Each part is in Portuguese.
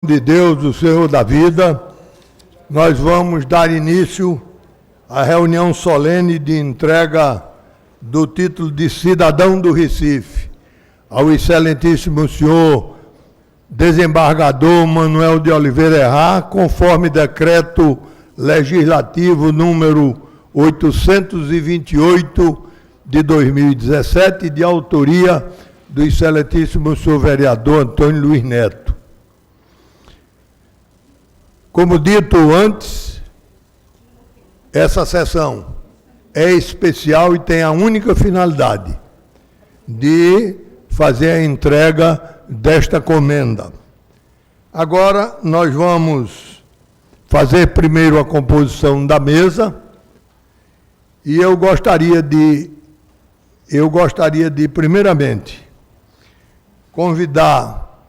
De Deus, o Senhor da vida, nós vamos dar início à reunião solene de entrega do título de cidadão do Recife ao excelentíssimo senhor desembargador Manuel de Oliveira Errá, conforme decreto legislativo número 828 de 2017, de autoria do excelentíssimo senhor vereador Antônio Luiz Neto. Como dito antes, essa sessão é especial e tem a única finalidade de fazer a entrega desta comenda. Agora nós vamos fazer primeiro a composição da mesa e eu gostaria de primeiramente convidar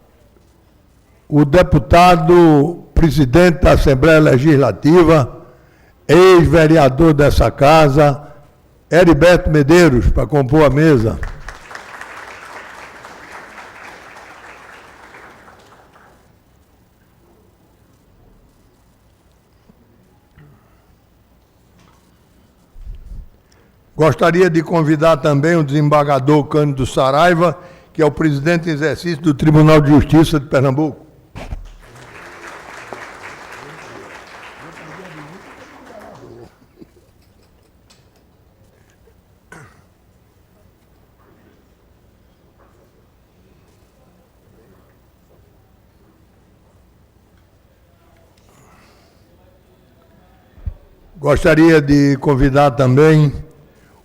o deputado presidente da Assembleia Legislativa, ex-vereador dessa casa, Heriberto Medeiros, para compor a mesa. Gostaria de convidar também o desembargador Cândido Saraiva, que é o presidente em exercício do Tribunal de Justiça de Pernambuco. Gostaria de convidar também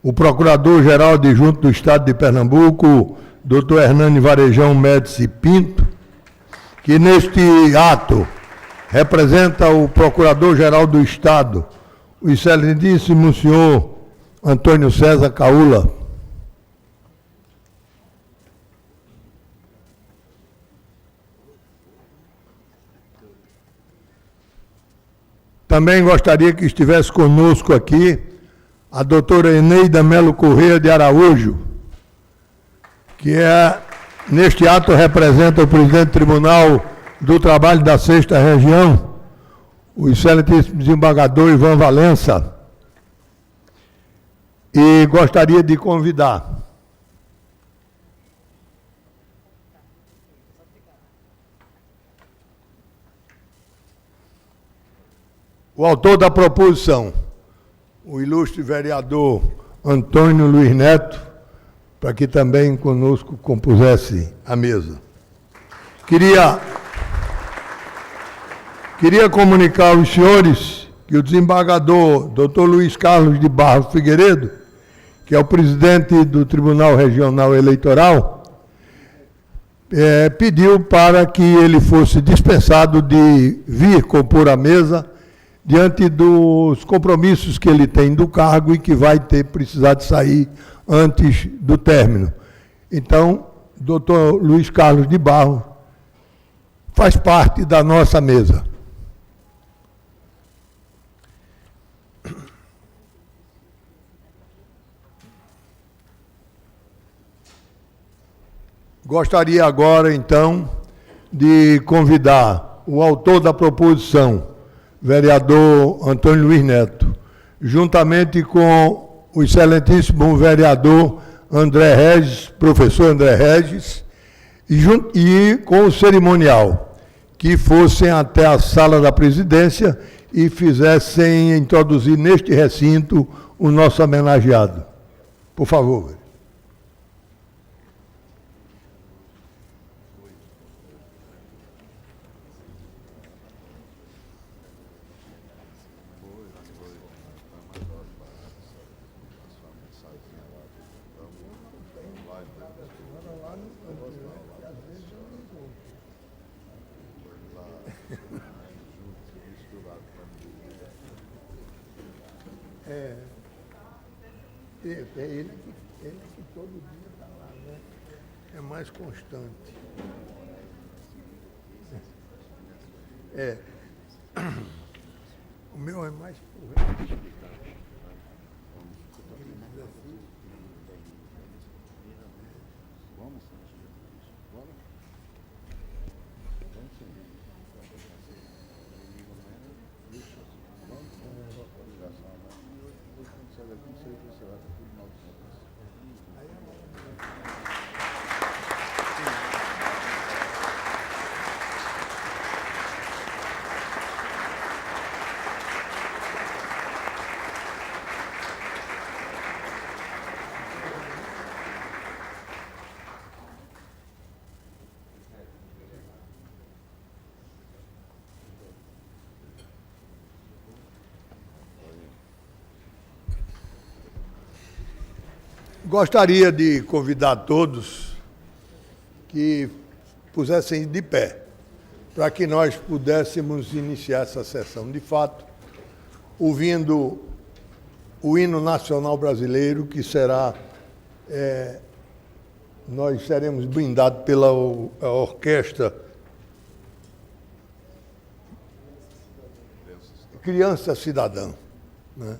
o Procurador-Geral Adjunto do Estado de Pernambuco, Dr. Hernani Varejão Médici Pinto, que neste ato representa o Procurador-Geral do Estado, o excelentíssimo senhor Antônio César Caula. Também gostaria que estivesse conosco aqui a doutora Eneida Melo Corrêa de Araújo, que neste ato representa o presidente do Tribunal do Trabalho da 6ª Região, o excelentíssimo desembargador Ivan Valença. E gostaria de convidar o autor da proposição, o ilustre vereador Antônio Luiz Neto, para que também conosco compusesse a mesa. Queria comunicar aos senhores que o desembargador Dr. Luiz Carlos de Barros Figueiredo, que é o presidente do Tribunal Regional Eleitoral, pediu para que ele fosse dispensado de vir compor a mesa diante dos compromissos que ele tem do cargo e que vai precisar de sair antes do término. Então, doutor Luiz Carlos de Barros faz parte da nossa mesa. Gostaria agora, então, de convidar o autor da proposição, vereador Antônio Luiz Neto, juntamente com o excelentíssimo vereador André Regis, professor André Regis, e com o cerimonial, que fossem até a sala da presidência e fizessem introduzir neste recinto o nosso homenageado. Por favor. É ele que todo dia está lá, né? É mais constante. O meu é mais correto. gostaria de convidar todos que pusessem de pé, para que nós pudéssemos iniciar essa sessão. De fato, ouvindo o hino nacional brasileiro, que será, nós seremos brindados pela orquestra Criança Cidadã, né?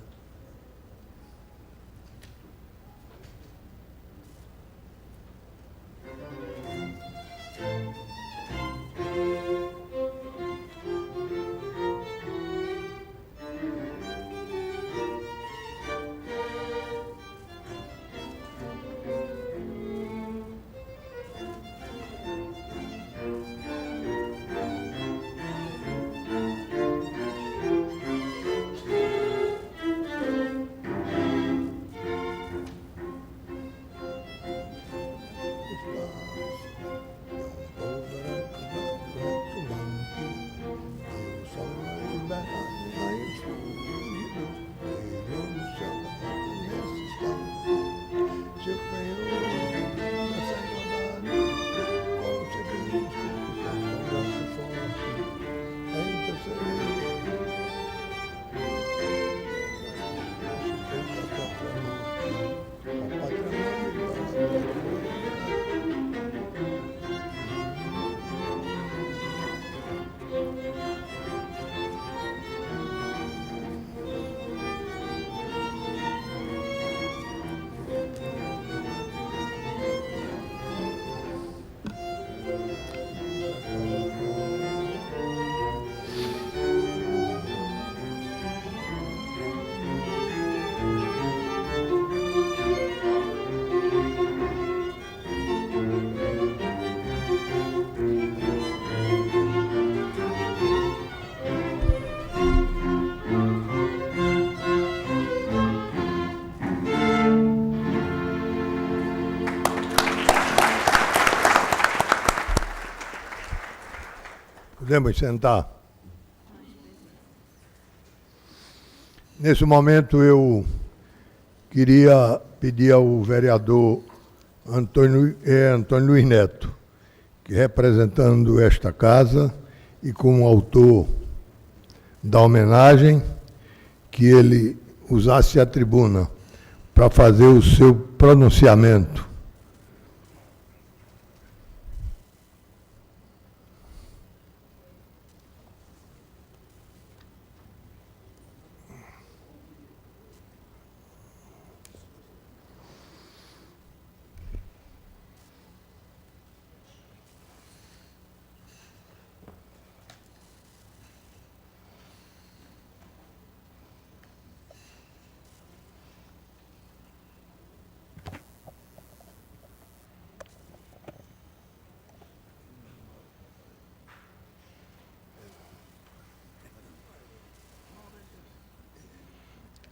Podemos sentar. Nesse momento, eu queria pedir ao vereador Antônio Luiz Neto, que representando esta casa e como autor da homenagem, que ele usasse a tribuna para fazer o seu pronunciamento.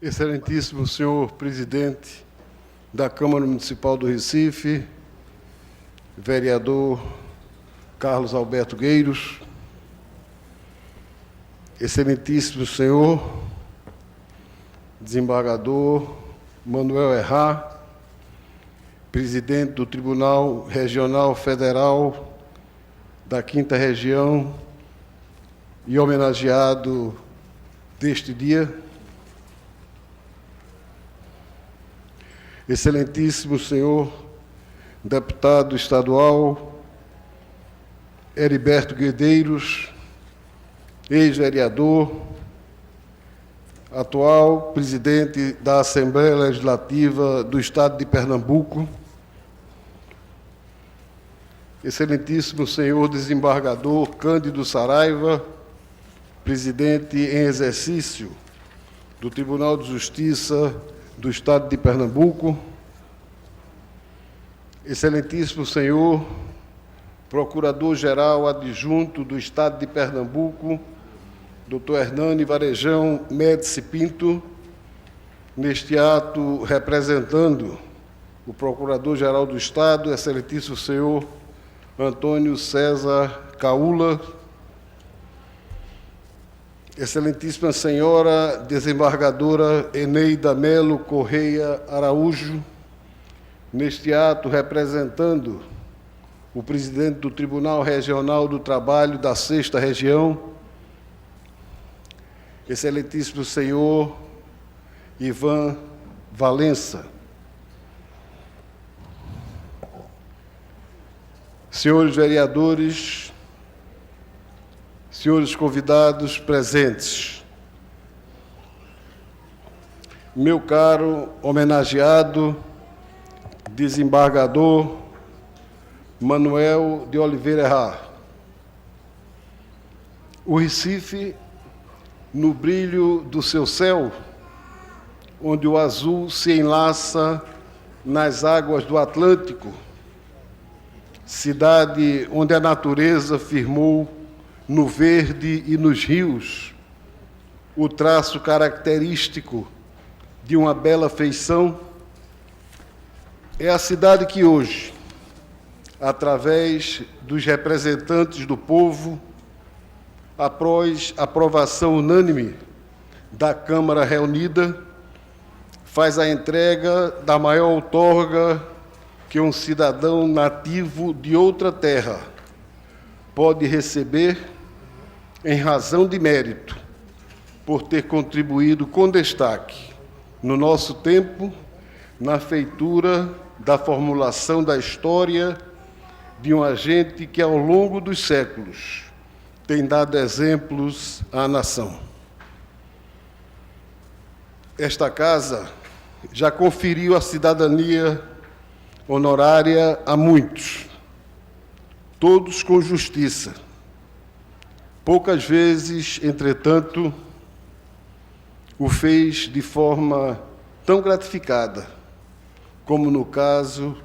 Excelentíssimo senhor presidente da Câmara Municipal do Recife, vereador Carlos Alberto Gueiros, excelentíssimo senhor desembargador Manuel Errá, presidente do Tribunal Regional Federal da 5ª Região e homenageado deste dia, excelentíssimo senhor deputado estadual Heriberto Guedeiros, ex-vereador, atual presidente da Assembleia Legislativa do Estado de Pernambuco, excelentíssimo senhor desembargador Cândido Saraiva, presidente em exercício do Tribunal de Justiça do Estado de Pernambuco, excelentíssimo senhor Procurador-Geral Adjunto do Estado de Pernambuco, Dr. Hernani Varejão Médici Pinto, neste ato representando o Procurador-Geral do Estado, excelentíssimo senhor Antônio César Caula, excelentíssima senhora desembargadora Eneida Melo Correia Araújo, neste ato representando o presidente do Tribunal Regional do Trabalho da 6ª Região, excelentíssimo senhor Ivan Valença, senhores vereadores, senhores convidados presentes, meu caro homenageado desembargador Manuel de Oliveira Errar, o Recife, no brilho do seu céu, onde o azul se enlaça nas águas do Atlântico, cidade onde a natureza firmou no verde e nos rios o traço característico de uma bela feição, é a cidade que hoje, através dos representantes do povo, após aprovação unânime da Câmara reunida, faz a entrega da maior outorga que um cidadão nativo de outra terra pode receber em razão de mérito, por ter contribuído com destaque, no nosso tempo, na feitura da formulação da história de um agente que, ao longo dos séculos, tem dado exemplos à nação. Esta casa já conferiu a cidadania honorária a muitos, todos com justiça. Poucas vezes, entretanto, o fez de forma tão gratificada, como no caso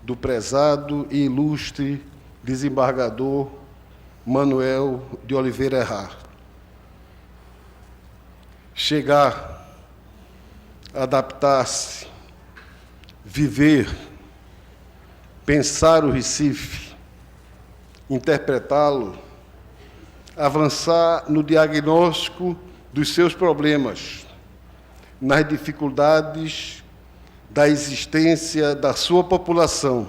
do prezado e ilustre desembargador Manuel de Oliveira Errar. Chegar, adaptar-se, viver, pensar o Recife, interpretá-lo, avançar no diagnóstico dos seus problemas, nas dificuldades da existência da sua população,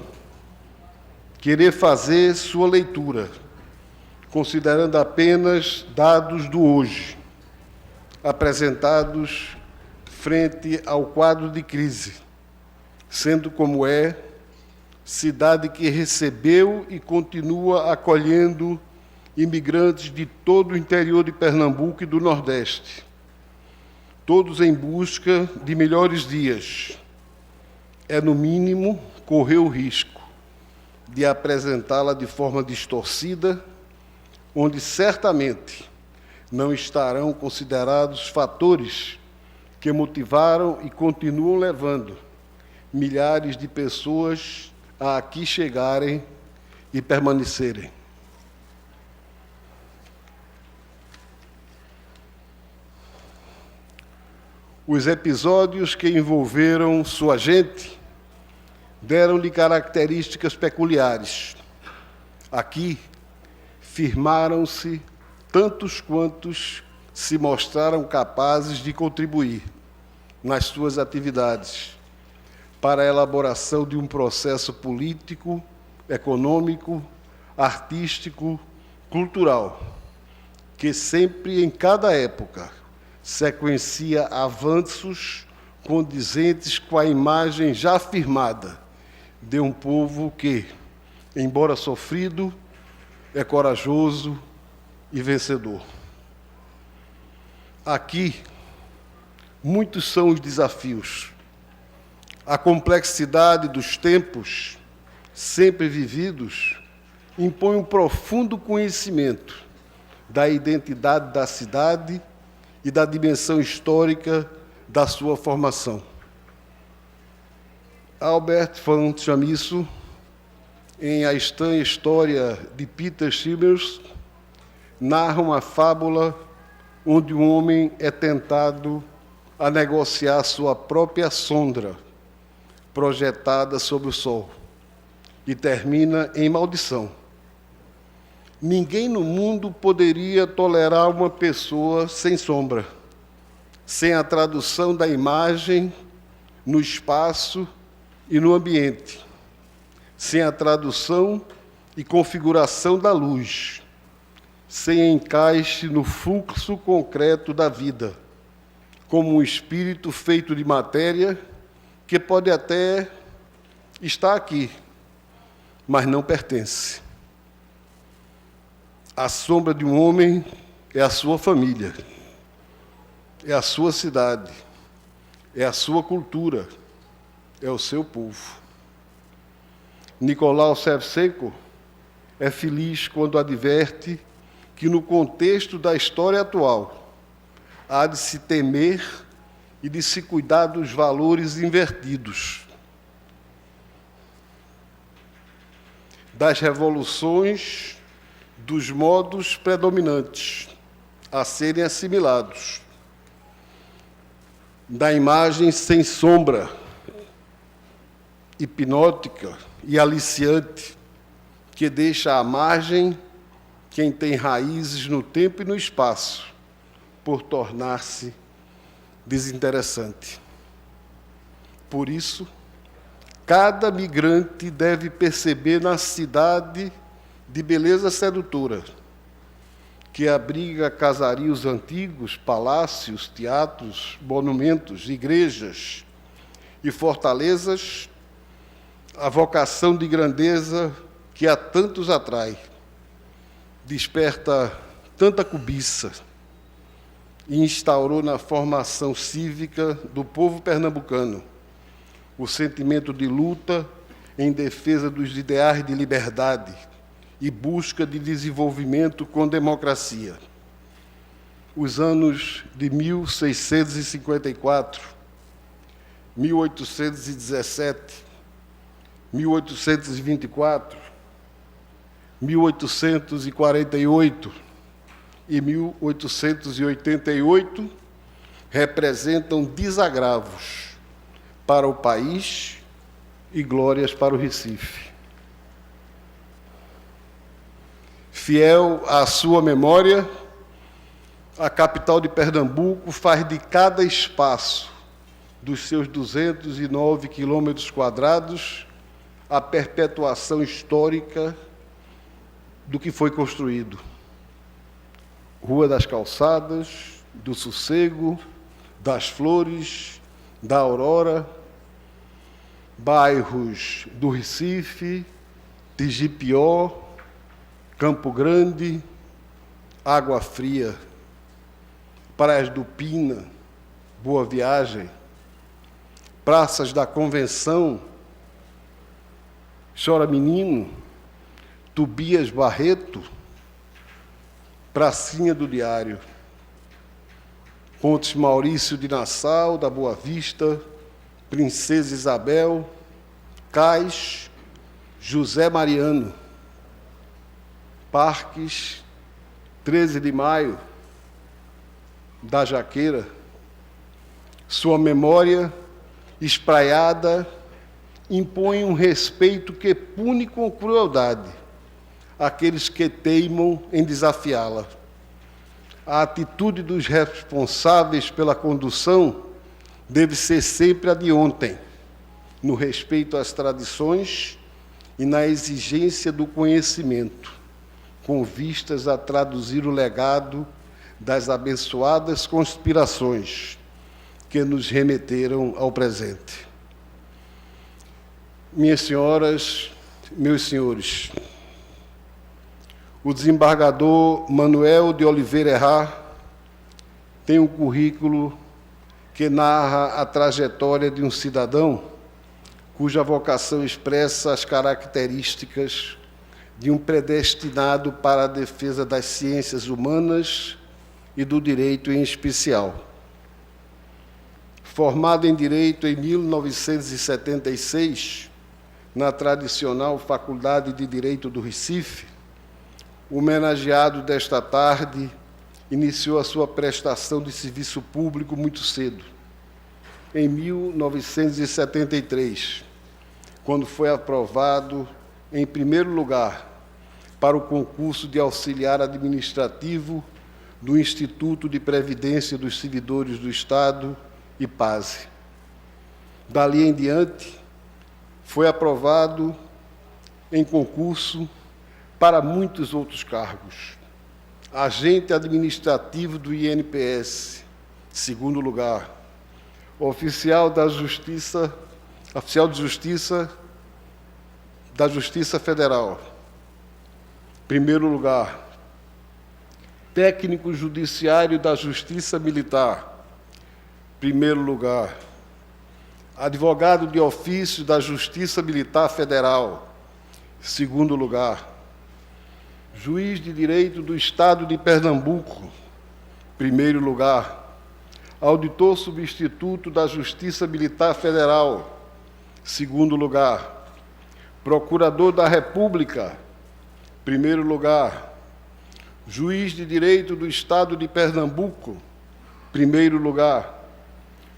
querer fazer sua leitura, considerando apenas dados do hoje, apresentados frente ao quadro de crise, sendo como é, cidade que recebeu e continua acolhendo imigrantes de todo o interior de Pernambuco e do Nordeste, todos em busca de melhores dias. É, no mínimo, correr o risco de apresentá-la de forma distorcida, onde certamente não estarão considerados fatores que motivaram e continuam levando milhares de pessoas a aqui chegarem e permanecerem. Os episódios que envolveram sua gente deram-lhe características peculiares. Aqui firmaram-se tantos quantos se mostraram capazes de contribuir nas suas atividades para a elaboração de um processo político, econômico, artístico, cultural, que sempre, em cada época, sequencia avanços condizentes com a imagem já firmada de um povo que, embora sofrido, é corajoso e vencedor. Aqui, muitos são os desafios. A complexidade dos tempos, sempre vividos, impõe um profundo conhecimento da identidade da cidade e da dimensão histórica da sua formação. Albert von Chamisso, em A Estranha História de Peter Childers, narra uma fábula onde um homem é tentado a negociar sua própria sombra projetada sobre o sol e termina em maldição. Ninguém no mundo poderia tolerar uma pessoa sem sombra, sem a tradução da imagem no espaço e no ambiente, sem a tradução e configuração da luz, sem encaixe no fluxo concreto da vida, como um espírito feito de matéria que pode até estar aqui, mas não pertence. A sombra de um homem é a sua família, é a sua cidade, é a sua cultura, é o seu povo. Nicolau Shevchenko é feliz quando adverte que, no contexto da história atual, há de se temer e de se cuidar dos valores invertidos, das revoluções, dos modos predominantes a serem assimilados, da imagem sem sombra, hipnótica e aliciante, que deixa à margem quem tem raízes no tempo e no espaço, por tornar-se desinteressante. Por isso, cada migrante deve perceber na cidade de beleza sedutora, que abriga casarios antigos, palácios, teatros, monumentos, igrejas e fortalezas, a vocação de grandeza que a tantos atrai, desperta tanta cobiça e instaurou na formação cívica do povo pernambucano o sentimento de luta em defesa dos ideais de liberdade e busca de desenvolvimento com democracia. Os anos de 1654, 1817, 1824, 1848 e 1888 representam desagravos para o país e glórias para o Recife. Fiel à sua memória, a capital de Pernambuco faz de cada espaço dos seus 209 quilômetros quadrados a perpetuação histórica do que foi construído. Rua das Calçadas, do Sossego, das Flores, da Aurora, bairros do Recife, Tigipió, Campo Grande, Água Fria, Praias do Pina, Boa Viagem, praças da Convenção, Chora Menino, Tobias Barreto, Pracinha do Diário, Pontes Maurício de Nassau, da Boa Vista, Princesa Isabel, Cais, José Mariano, Parques, 13 de Maio, da Jaqueira, sua memória espraiada impõe um respeito que pune com crueldade aqueles que teimam em desafiá-la. A atitude dos responsáveis pela condução deve ser sempre a de ontem, no respeito às tradições e na exigência do conhecimento, com vistas a traduzir o legado das abençoadas conspirações que nos remeteram ao presente. Minhas senhoras, meus senhores, o desembargador Manuel de Oliveira Errá tem um currículo que narra a trajetória de um cidadão cuja vocação expressa as características de um predestinado para a defesa das ciências humanas e do direito em especial. Formado em Direito em 1976, na tradicional Faculdade de Direito do Recife, o homenageado desta tarde iniciou a sua prestação de serviço público muito cedo, em 1973, quando foi aprovado em primeiro lugar para o concurso de auxiliar administrativo do Instituto de Previdência dos Servidores do Estado, IPASE. Dali em diante, foi aprovado em concurso para muitos outros cargos. Agente administrativo do INPS, segundo lugar. Oficial de Justiça da Justiça Federal, primeiro lugar. Técnico Judiciário da Justiça Militar, primeiro lugar. Advogado de ofício da Justiça Militar Federal, segundo lugar. Juiz de Direito do Estado de Pernambuco, primeiro lugar. Auditor substituto da Justiça Militar Federal, segundo lugar. Procurador da República, primeiro lugar. Juiz de Direito do Estado de Pernambuco, primeiro lugar.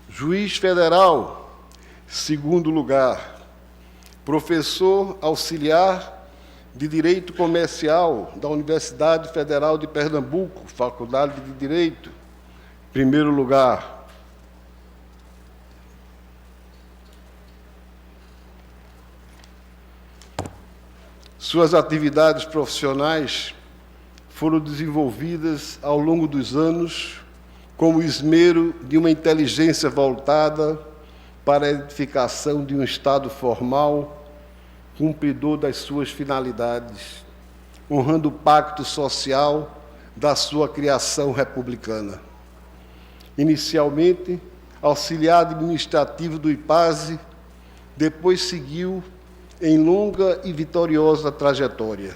Juiz federal, segundo lugar. Professor auxiliar de Direito Comercial da Universidade Federal de Pernambuco, Faculdade de Direito, primeiro lugar. Suas atividades profissionais foram desenvolvidas ao longo dos anos com o esmero de uma inteligência voltada para a edificação de um Estado formal, cumpridor das suas finalidades, honrando o pacto social da sua criação republicana. Inicialmente, auxiliar administrativo do IPASE, depois seguiu em longa e vitoriosa trajetória.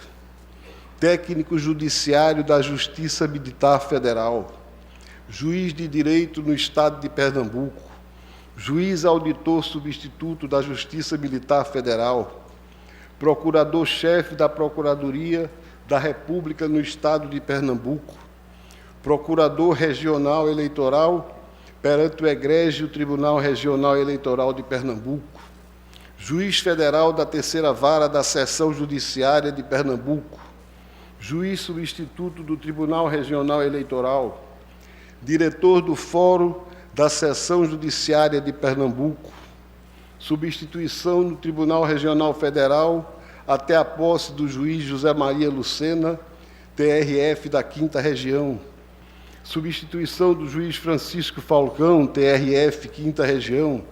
Técnico judiciário da Justiça Militar Federal, juiz de direito no Estado de Pernambuco, juiz auditor substituto da Justiça Militar Federal, procurador-chefe da Procuradoria da República no Estado de Pernambuco, procurador regional eleitoral perante o Egrégio Tribunal Regional Eleitoral de Pernambuco, juiz federal da Terceira Vara da Seção Judiciária de Pernambuco, juiz substituto do Tribunal Regional Eleitoral, diretor do Fórum da Seção Judiciária de Pernambuco, substituição no Tribunal Regional Federal até a posse do juiz José Maria Lucena, TRF da 5ª Região, substituição do juiz Francisco Falcão, TRF 5ª Região,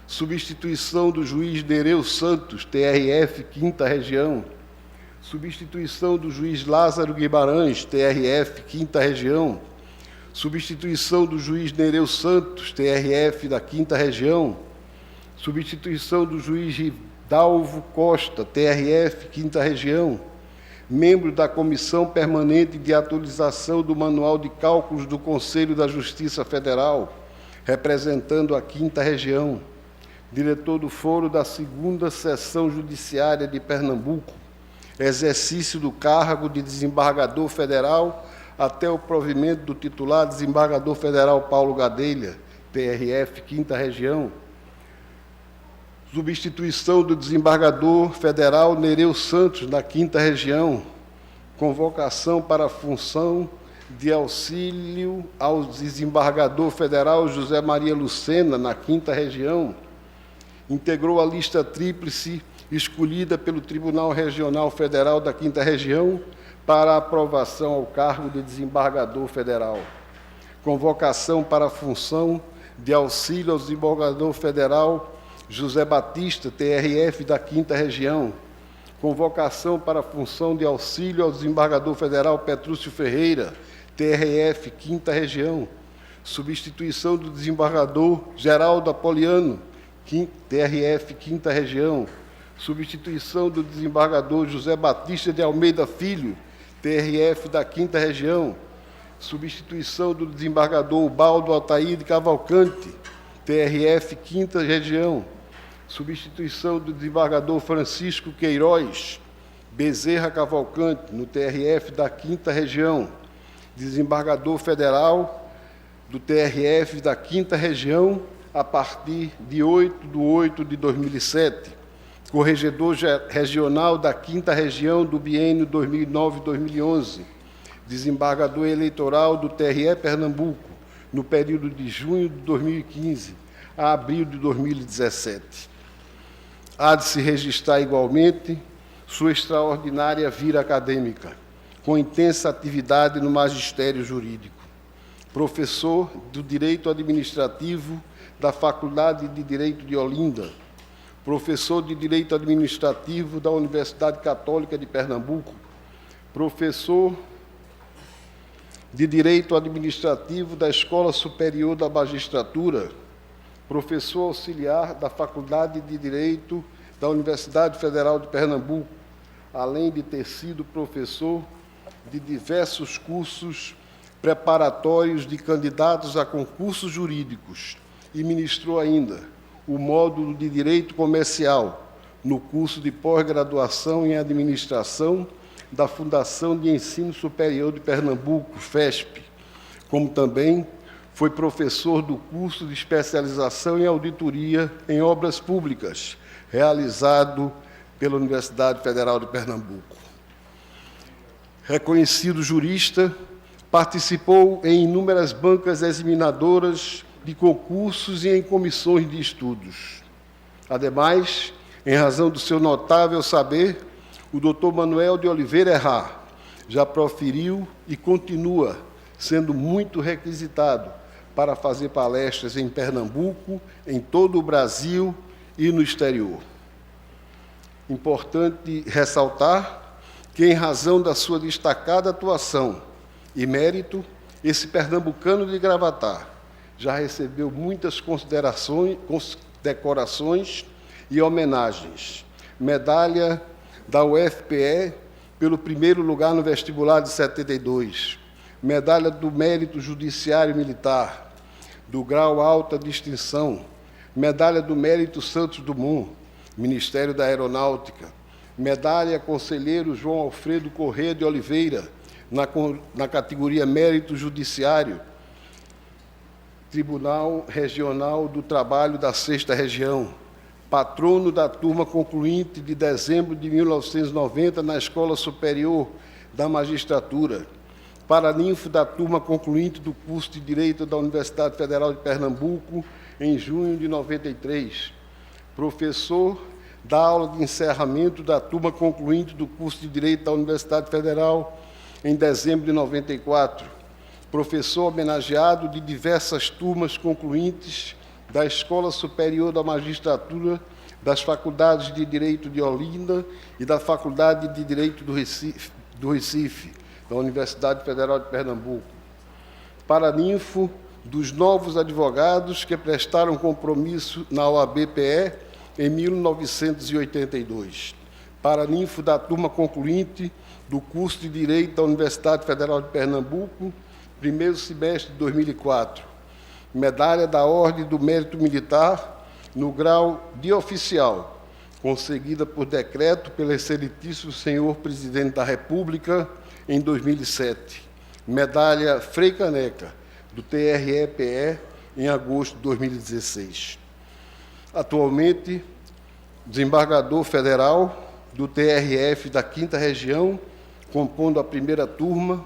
substituição do juiz Nereu Santos, TRF 5ª Região, substituição do juiz Lázaro Guimarães, TRF 5ª Região, substituição do juiz Nereu Santos, TRF da 5ª Região, substituição do juiz Ridalvo Costa, TRF 5ª Região, membro da Comissão Permanente de Atualização do Manual de Cálculos do Conselho da Justiça Federal, representando a 5ª Região, diretor do Fórum da 2ª Seção Judiciária de Pernambuco, exercício do cargo de desembargador federal até o provimento do titular desembargador federal Paulo Gadelha, TRF 5ª Região, substituição do desembargador federal Nereu Santos, na 5ª Região, convocação para a função de auxílio ao desembargador federal José Maria Lucena, na 5ª Região, integrou a lista tríplice escolhida pelo Tribunal Regional Federal da 5ª Região para aprovação ao cargo de desembargador federal. Convocação para a função de auxílio ao desembargador federal José Batista, TRF da 5ª Região. Convocação para a função de auxílio ao desembargador federal Petrúcio Ferreira, TRF 5ª Região. Substituição do desembargador Geraldo Apoliano, TRF 5ª Região. Substituição do desembargador José Batista de Almeida Filho, TRF da 5ª Região. Substituição do desembargador Ubaldo Altair de Cavalcante, TRF 5ª Região. Substituição do desembargador Francisco Queiroz Bezerra Cavalcante, no TRF da 5ª Região. Desembargador federal do TRF da 5ª Região a partir de 8/8/2007. Corregedor regional da 5ª Região do biênio 2009-2011, desembargador eleitoral do TRE Pernambuco, no período de junho de 2015 a abril de 2017. Há de se registrar igualmente sua extraordinária vida acadêmica, com intensa atividade no magistério jurídico. Professor do Direito Administrativo da Faculdade de Direito de Olinda, professor de Direito Administrativo da Universidade Católica de Pernambuco, professor de Direito Administrativo da Escola Superior da Magistratura, professor auxiliar da Faculdade de Direito da Universidade Federal de Pernambuco, além de ter sido professor de diversos cursos preparatórios de candidatos a concursos jurídicos e ministrou ainda o módulo de Direito Comercial no curso de pós-graduação em Administração da Fundação de Ensino Superior de Pernambuco, FESP, como também foi professor do curso de especialização em Auditoria em Obras Públicas, realizado pela Universidade Federal de Pernambuco. Reconhecido jurista, participou em inúmeras bancas examinadoras de concursos e em comissões de estudos. Ademais, em razão do seu notável saber, o Dr. Manuel de Oliveira Errar já proferiu e continua sendo muito requisitado para fazer palestras em Pernambuco, em todo o Brasil e no exterior. Importante ressaltar que, em razão da sua destacada atuação e mérito, esse pernambucano de Gravatá já recebeu muitas condecorações e homenagens. Medalha da UFPE pelo primeiro lugar no vestibular de 72, medalha do Mérito Judiciário Militar, do Grau Alta Distinção, medalha do Mérito Santos Dumont, Ministério da Aeronáutica, medalha Conselheiro João Alfredo Corrêa de Oliveira, na categoria Mérito Judiciário, Tribunal Regional do Trabalho da 6ª Região, patrono da turma concluinte de dezembro de 1990 na Escola Superior da Magistratura, paraninfo da turma concluinte do curso de Direito da Universidade Federal de Pernambuco em junho de 93, professor da aula de encerramento da turma concluinte do curso de Direito da Universidade Federal em dezembro de 94, professor homenageado de diversas turmas concluintes da Escola Superior da Magistratura, das Faculdades de Direito de Olinda e da Faculdade de Direito do Recife, da Universidade Federal de Pernambuco. Paraninfo dos novos advogados que prestaram compromisso na OAB-PE em 1982. Paraninfo da turma concluinte do curso de Direito da Universidade Federal de Pernambuco, primeiro semestre de 2004. Medalha da Ordem do Mérito Militar no grau de oficial, conseguida por decreto pelo excelentíssimo senhor Presidente da República em 2007. Medalha Frei Caneca, do TRE-PE, em agosto de 2016. Atualmente, desembargador federal do TRF da 5ª Região, compondo a primeira turma,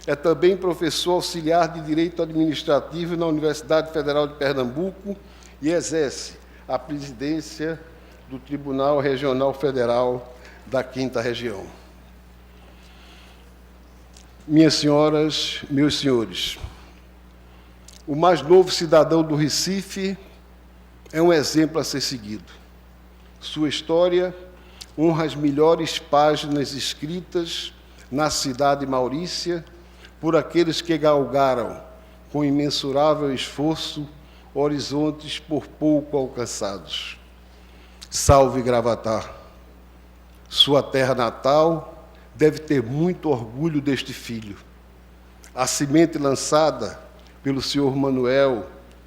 é também professor auxiliar de Direito Administrativo na Universidade Federal de Pernambuco e exerce a presidência do Tribunal Regional Federal da 5ª Região. Minhas senhoras, meus senhores, o mais novo cidadão do Recife é um exemplo a ser seguido. Sua história honra as melhores páginas escritas na cidade maurícia por aqueles que galgaram, com imensurável esforço, horizontes por pouco alcançados. Salve Gravatá! Sua terra natal deve ter muito orgulho deste filho. A semente lançada pelo senhor Manuel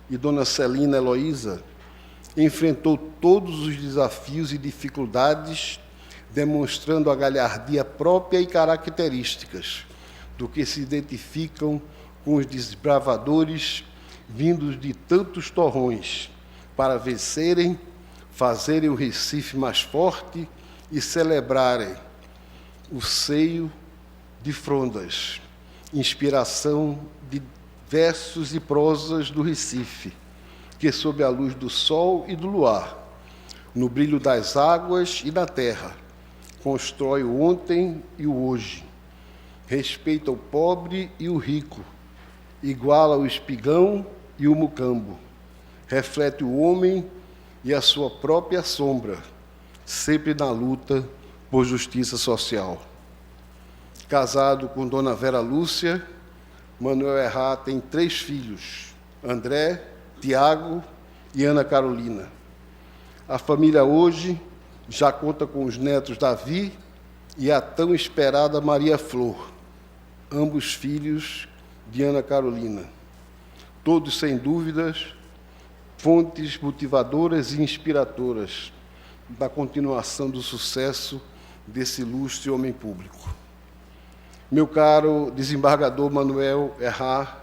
e dona Celina Heloísa enfrentou todos os desafios e dificuldades, demonstrando a galhardia própria e características do que se identificam com os desbravadores vindos de tantos torrões para vencerem, fazerem o Recife mais forte e celebrarem o seio de Frondas, inspiração de versos e prosas do Recife, que, sob a luz do sol e do luar, no brilho das águas e da terra. Constrói o ontem e o hoje. Respeita o pobre e o rico. Iguala o espigão e o mucambo. Reflete o homem e a sua própria sombra, sempre na luta por justiça social. Casado com Dona Vera Lúcia, Manuel Errá tem 3 filhos, André, Tiago e Ana Carolina. A família hoje já conta com os netos Davi e a tão esperada Maria Flor, ambos filhos de Ana Carolina. Todos, sem dúvidas, fontes motivadoras e inspiradoras da continuação do sucesso desse ilustre homem público. Meu caro desembargador Manuel Errá,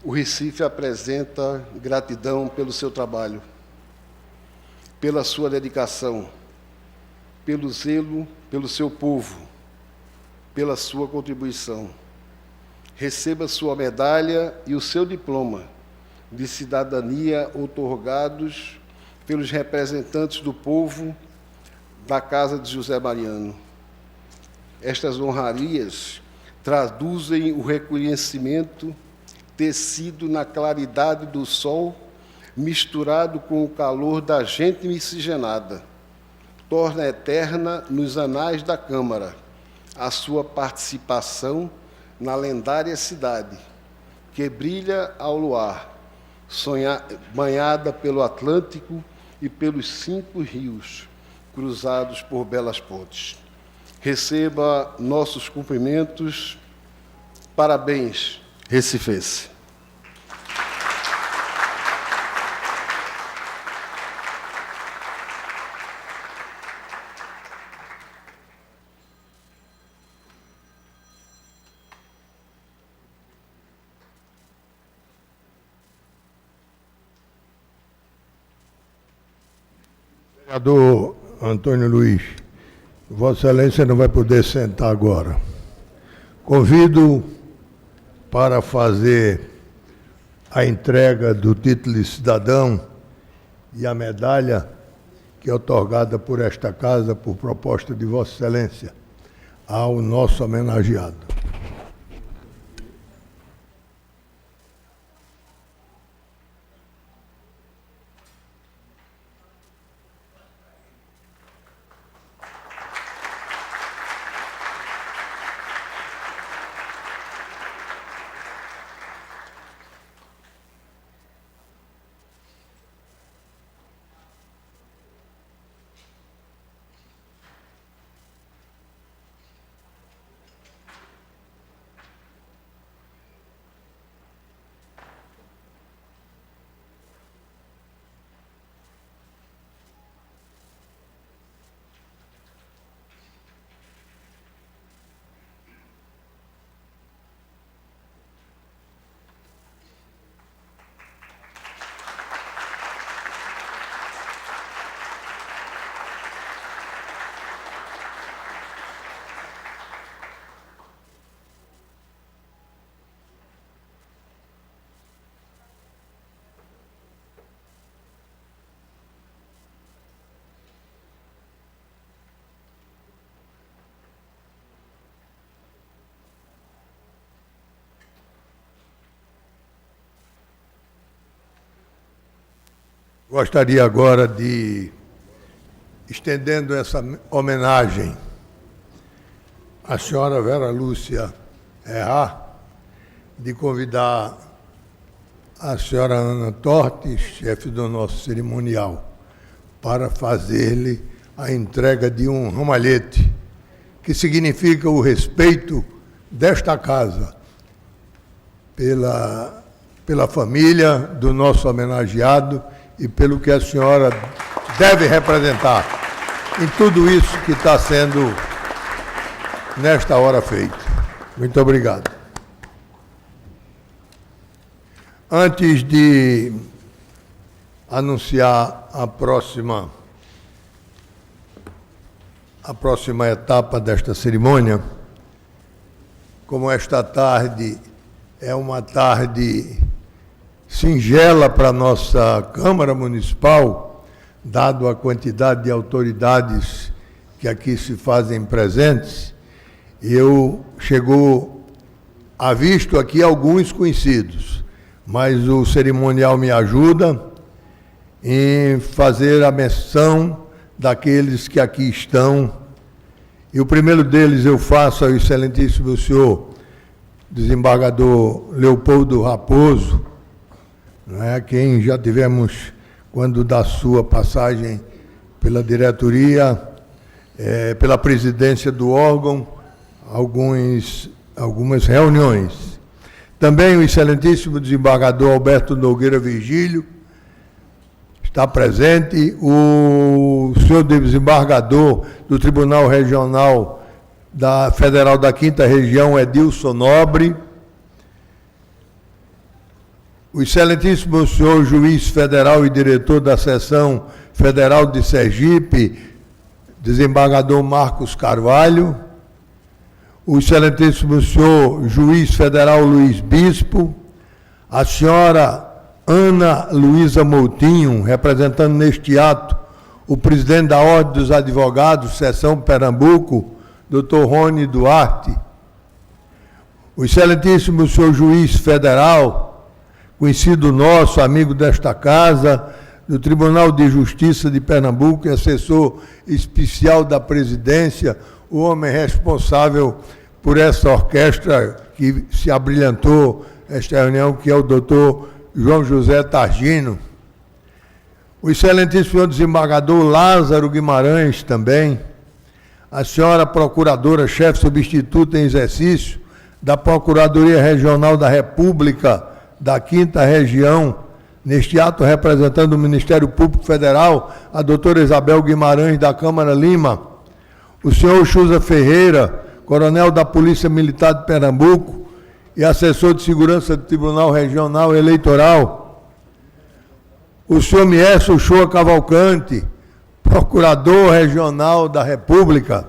o Recife apresenta gratidão pelo seu trabalho, pela sua dedicação, pelo zelo pelo seu povo, pela sua contribuição. Receba sua medalha e o seu diploma de cidadania outorgados pelos representantes do povo da Casa de José Mariano. Estas honrarias traduzem o reconhecimento tecido na claridade do sol, misturado com o calor da gente miscigenada. Torna eterna nos anais da Câmara a sua participação na lendária cidade, que brilha ao luar, banhada pelo Atlântico e pelos 5 rios, cruzados por belas pontes. Receba nossos cumprimentos. Parabéns, recifense. Vereador Antônio Luiz, Vossa Excelência não vai poder sentar agora. Convido para fazer a entrega do título de cidadão e a medalha que é otorgada por esta casa, por proposta de Vossa Excelência, ao nosso homenageado. Gostaria agora de, estendendo essa homenagem à senhora Vera Lúcia Errá, de convidar a senhora Ana Tortes, chefe do nosso cerimonial, para fazer-lhe a entrega de um ramalhete, que significa o respeito desta casa pela família do nosso homenageado e pelo que a senhora deve representar em tudo isso que está sendo, nesta hora, feito. Muito obrigado. Antes de anunciar a próxima etapa desta cerimônia, como esta tarde é uma tarde singela para a nossa Câmara Municipal, dado a quantidade de autoridades que aqui se fazem presentes, chegou a visto aqui alguns conhecidos, mas o cerimonial me ajuda em fazer a menção daqueles que aqui estão. E o primeiro deles eu faço ao excelentíssimo senhor desembargador Leopoldo Raposo, quem já tivemos, quando da sua passagem pela diretoria, pela presidência do órgão, algumas reuniões. Também o excelentíssimo desembargador Alberto Nogueira Virgílio está presente, o senhor desembargador do Tribunal Regional Federal da 5ª Região, Edilson Nobre, o excelentíssimo senhor juiz federal e diretor da Seção Federal de Sergipe, desembargador Marcos Carvalho, o excelentíssimo senhor juiz federal Luiz Bispo, a senhora Ana Luísa Moutinho, representando neste ato o presidente da Ordem dos Advogados, Seção Pernambuco, Dr. Rony Duarte, o excelentíssimo senhor juiz federal, conhecido nosso, amigo desta casa, do Tribunal de Justiça de Pernambuco e assessor especial da presidência, o homem responsável por essa orquestra que se abrilhantou esta reunião, que é o doutor João José Targino. O excelentíssimo senhor desembargador Lázaro Guimarães também, a senhora procuradora-chefe substituta em exercício da Procuradoria Regional da República da 5ª Região, neste ato representando o Ministério Público Federal, a doutora Isabel Guimarães, da Câmara Lima, o senhor Chuza Ferreira, coronel da Polícia Militar de Pernambuco e assessor de segurança do Tribunal Regional Eleitoral, o senhor Miesso Uchoa Cavalcante, procurador regional da República,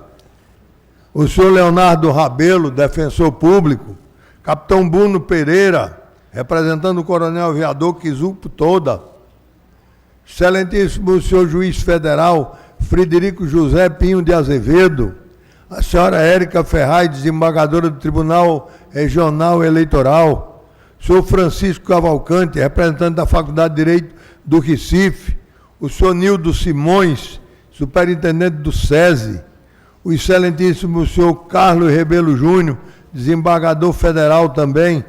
o senhor Leonardo Rabelo, defensor público, capitão Bruno Pereira, representando o coronel aviador Quizupo Toda, excelentíssimo senhor juiz federal Frederico José Pinho de Azevedo, a senhora Érica Ferraz, desembargadora do Tribunal Regional Eleitoral, o senhor Francisco Cavalcante, representante da Faculdade de Direito do Recife, o senhor Nildo Simões, superintendente do SESI, o excelentíssimo senhor Carlos Rebelo Júnior, desembargador federal também,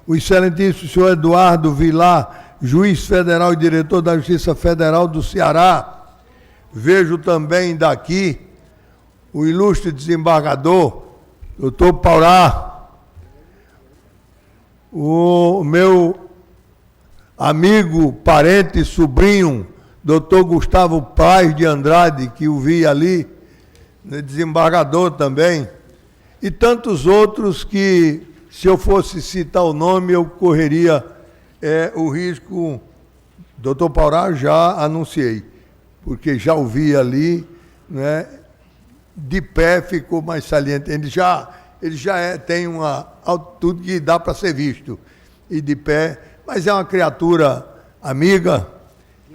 o excelentíssimo senhor Eduardo Vilar, juiz federal e diretor da Justiça Federal do Ceará. Vejo também daqui o ilustre desembargador, doutor Paurá, o meu amigo, parente, sobrinho, doutor Gustavo Paz de Andrade, que o vi ali, desembargador também, e tantos outros que, se eu fosse citar o nome, eu correria o risco. Doutor Paurá já anunciei, porque já o vi ali, né, de pé ficou mais saliente. Ele já tem uma altitude que dá para ser visto, e de pé, mas é uma criatura amiga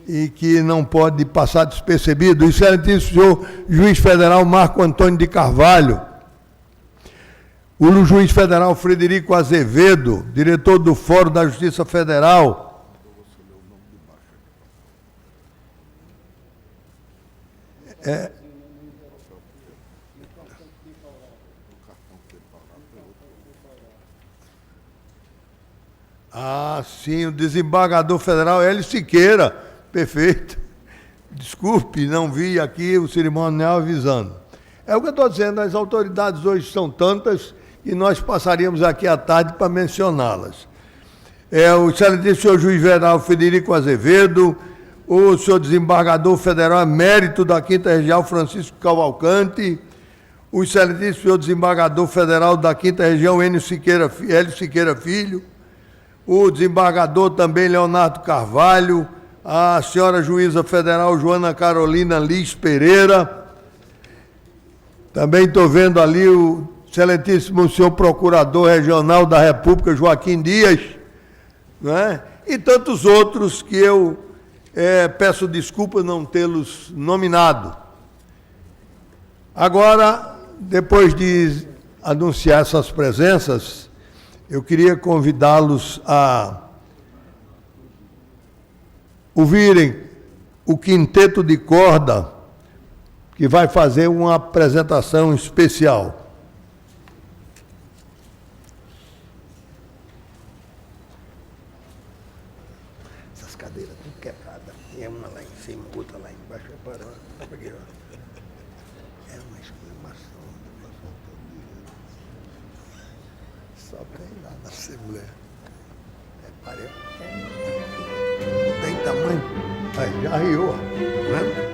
e que não pode passar despercebido. O excelentíssimo senhor juiz federal Marco Antônio de Carvalho, o juiz federal Frederico Azevedo, diretor do Fórum da Justiça Federal, sim, o desembargador federal Hélio Siqueira, perfeito. Desculpe, não vi aqui o cerimonial avisando. É o que eu estou dizendo, as autoridades hoje são tantas que nós passaríamos aqui à tarde para mencioná-las. O excelentíssimo senhor juiz federal Frederico Azevedo, o senhor desembargador federal emérito da 5ª Região Francisco Cavalcante, o excelentíssimo senhor desembargador federal da 5ª Região Hélio Siqueira Filho, o desembargador também Leonardo Carvalho, a senhora juíza federal Joana Carolina Liz Pereira, também estou vendo ali o excelentíssimo senhor procurador regional da República, Joaquim Dias, né? E tantos outros que eu Peço desculpa não tê-los nominado. Agora, depois de anunciar essas presenças, eu queria convidá-los a ouvirem o quinteto de corda, que vai fazer uma apresentação especial. Essas cadeiras tudo quebradas. E é uma lá em cima, outra lá embaixo. É uma exclamação. Só tem lá na Assembleia. Parece. Tem tamanho? Aí, já riu. Né?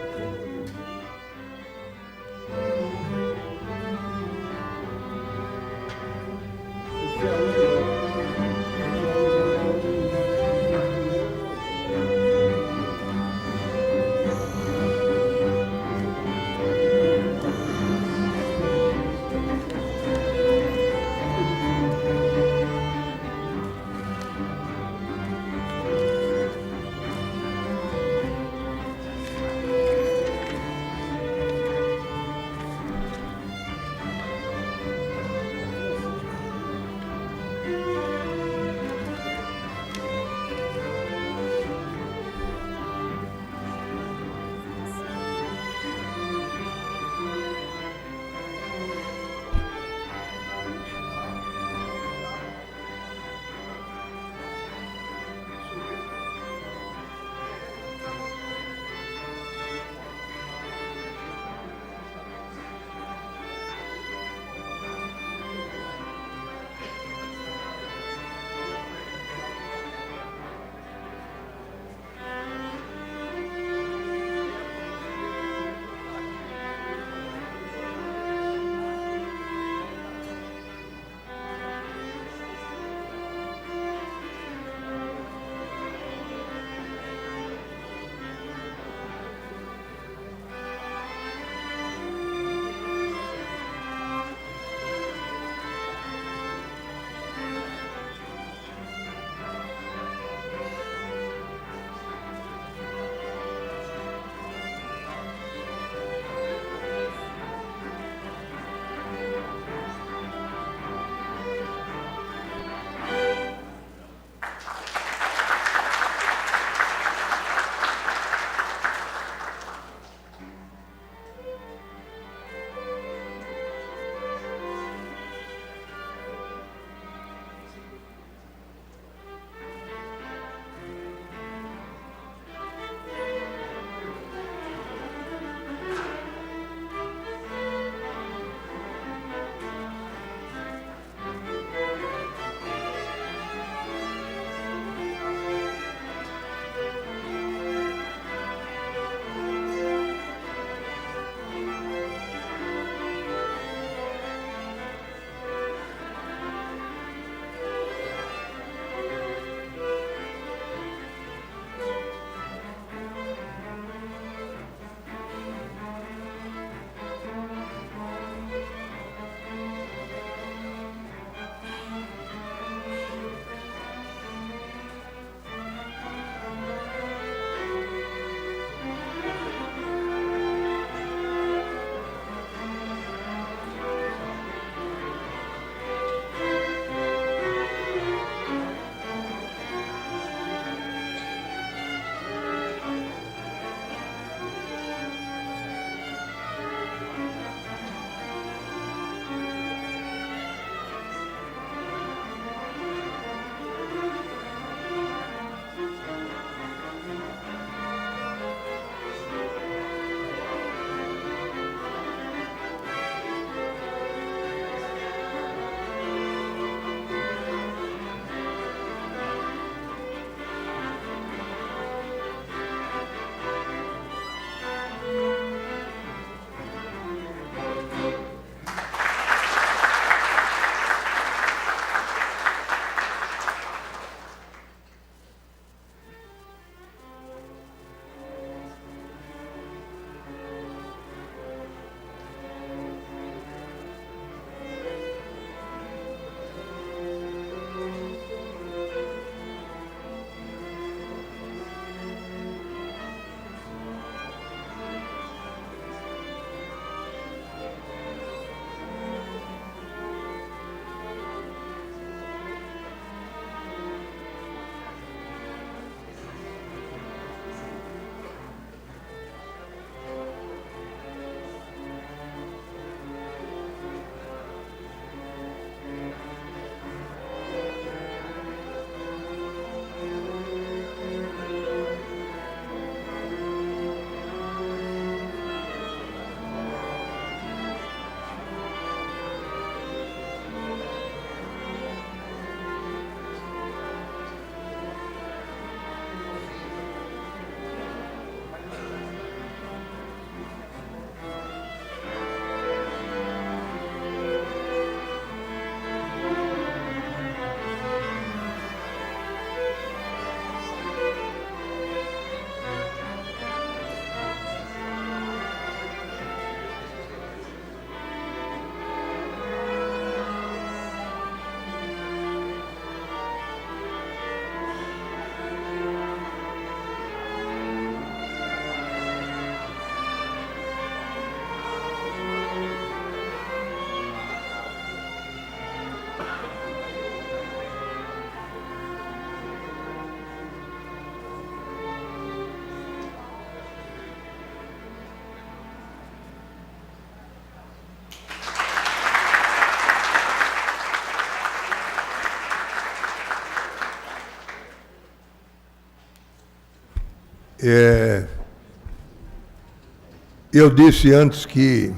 Eu disse antes que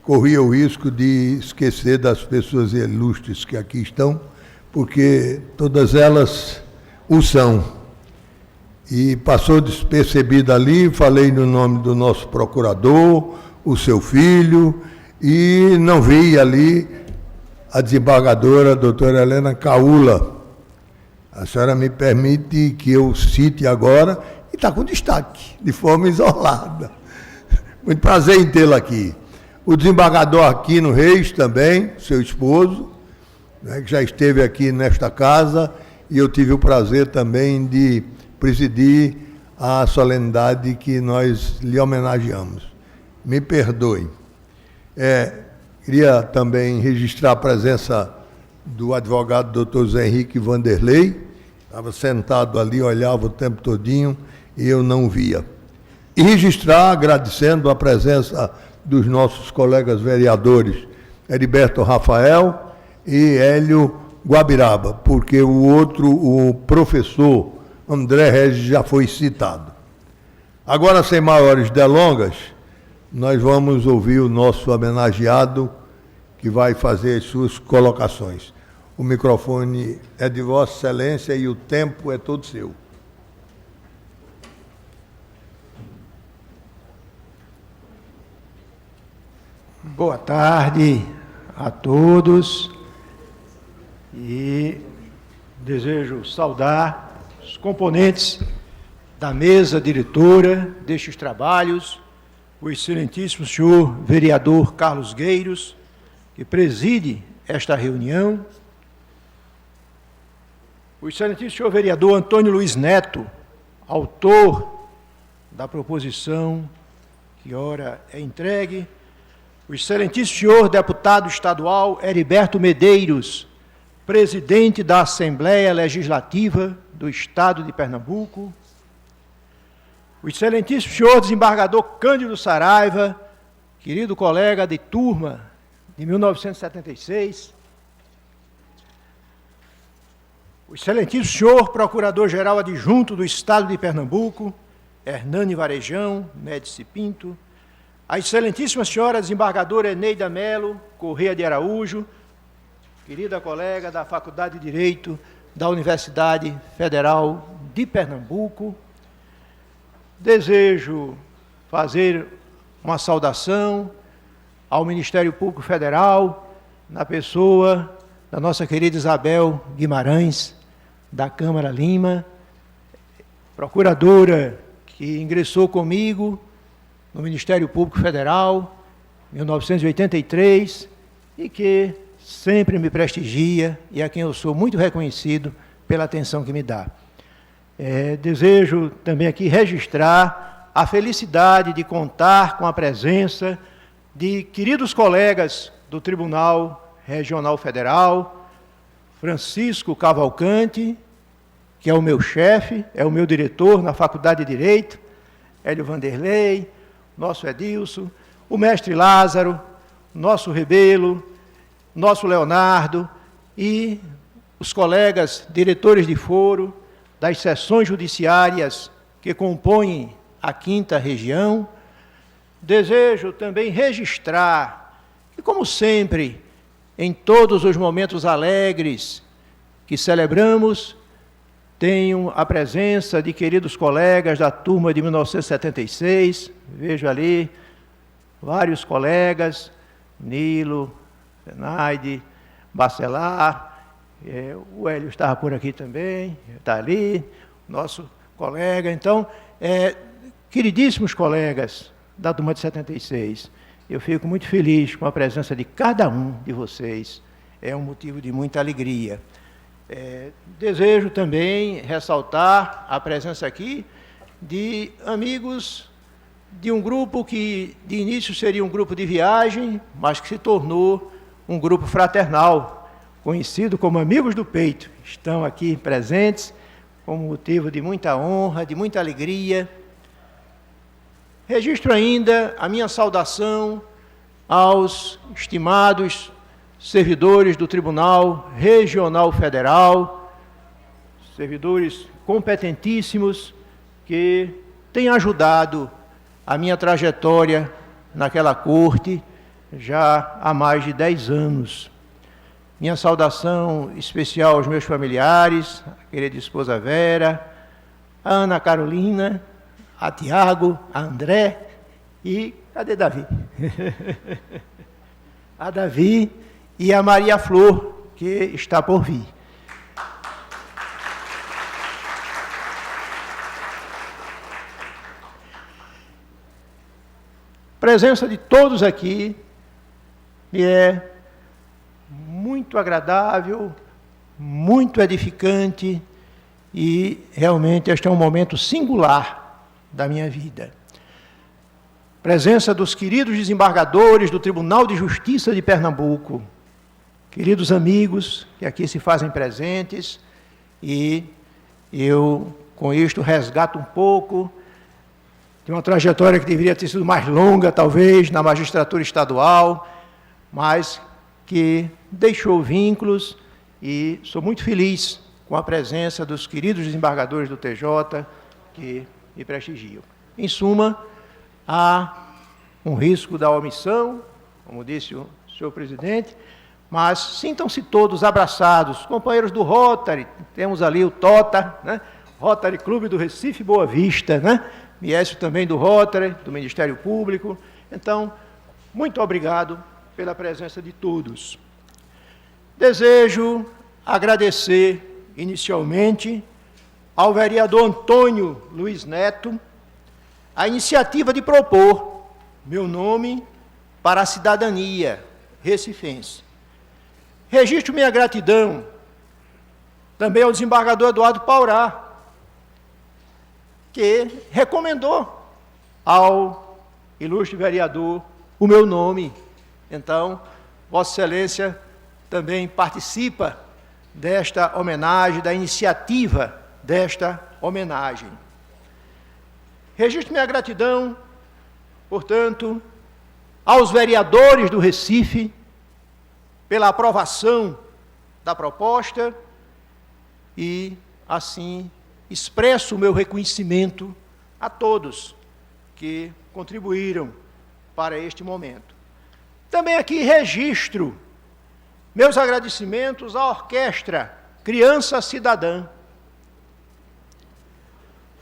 corria o risco de esquecer das pessoas ilustres que aqui estão, porque todas elas o são. E passou despercebido ali, falei no nome do nosso procurador, o seu filho, e não vi ali a desembargadora, a doutora Helena Caula. A senhora me permite que eu cite agora, e está com destaque, de forma isolada. Muito prazer em tê-la aqui. O desembargador Aquino Reis também, seu esposo, né, que já esteve aqui nesta casa, e eu tive o prazer também de presidir a solenidade que nós lhe homenageamos. Me perdoe. Queria também registrar a presença do advogado doutor Zé Henrique Vanderlei, estava sentado ali, olhava o tempo todinho e eu não via. E registrar, agradecendo a presença dos nossos colegas vereadores Heriberto Rafael e Hélio Guabiraba, porque o professor André Regis já foi citado. Agora, sem maiores delongas, nós vamos ouvir o nosso homenageado, que vai fazer as suas colocações. O microfone é de Vossa Excelência e o tempo é todo seu. Boa tarde a todos e desejo saudar os componentes da mesa diretora destes trabalhos, o excelentíssimo senhor vereador Carlos Gueiros, que preside esta reunião, o excelentíssimo senhor vereador Antônio Luiz Neto, autor da proposição que ora é entregue, o excelentíssimo senhor deputado estadual Heriberto Medeiros, presidente da Assembleia Legislativa do Estado de Pernambuco, o excelentíssimo senhor desembargador Cândido Saraiva, querido colega de turma de 1976, o excelentíssimo senhor procurador-geral adjunto do Estado de Pernambuco, Hernani Varejão Médici Pinto, a excelentíssima senhora desembargadora Eneida Melo Correia de Araújo, querida colega da Faculdade de Direito da Universidade Federal de Pernambuco. Desejo fazer uma saudação ao Ministério Público Federal, na pessoa da nossa querida Isabel Guimarães, da Câmara Lima, procuradora que ingressou comigo no Ministério Público Federal, em 1983, e que sempre me prestigia e a quem eu sou muito reconhecido pela atenção que me dá. Desejo também aqui registrar a felicidade de contar com a presença de queridos colegas do Tribunal Regional Federal, Francisco Cavalcante, que é o meu chefe, é o meu diretor na Faculdade de Direito, Hélio Vanderlei, nosso Edilson, o mestre Lázaro, nosso Rebelo, nosso Leonardo e os colegas diretores de foro das seções judiciárias que compõem a 5ª região. Desejo também registrar que, como sempre, em todos os momentos alegres que celebramos, tenho a presença de queridos colegas da turma de 1976, vejo ali vários colegas, Nilo, Zenaide, Bacelar, o Hélio estava por aqui também, está ali, nosso colega. Então, queridíssimos colegas da turma de 76, eu fico muito feliz com a presença de cada um de vocês, é um motivo de muita alegria. Desejo também ressaltar a presença aqui de amigos de um grupo que de início seria um grupo de viagem, mas que se tornou um grupo fraternal, conhecido como Amigos do Peito. Estão aqui presentes como motivo de muita honra, de muita alegria. Registro ainda a minha saudação aos estimados servidores do Tribunal Regional Federal, servidores competentíssimos que tem ajudado a minha trajetória naquela corte já há mais de 10 anos. Minha saudação especial aos meus familiares, a querida esposa Vera, a Ana Carolina, a Tiago, a André e... cadê Davi? A Davi e a Maria Flor, que está por vir. A presença de todos aqui me é muito agradável, muito edificante e realmente este é um momento singular da minha vida. Presença dos queridos desembargadores do Tribunal de Justiça de Pernambuco, queridos amigos que aqui se fazem presentes, e eu com isto resgato um pouco de uma trajetória que deveria ter sido mais longa, talvez, na magistratura estadual, mas que deixou vínculos e sou muito feliz com a presença dos queridos desembargadores do TJ que me prestigiam. Em suma, há um risco da omissão, como disse o senhor presidente, mas sintam-se todos abraçados, companheiros do Rotary, temos ali o TOTA, né? Rotary Clube do Recife Boa Vista, né? Miécio também do Rotary, do Ministério Público. Então, muito obrigado pela presença de todos. Desejo agradecer inicialmente ao vereador Antônio Luiz Neto a iniciativa de propor meu nome para a cidadania recifense. Registro minha gratidão também ao desembargador Eduardo Paurá, que recomendou ao ilustre vereador o meu nome. Então, Vossa Excelência também participa desta homenagem, da iniciativa desta homenagem. Registro minha gratidão, portanto, aos vereadores do Recife pela aprovação da proposta e, assim, expresso o meu reconhecimento a todos que contribuíram para este momento. Também aqui registro meus agradecimentos à Orquestra Criança Cidadã,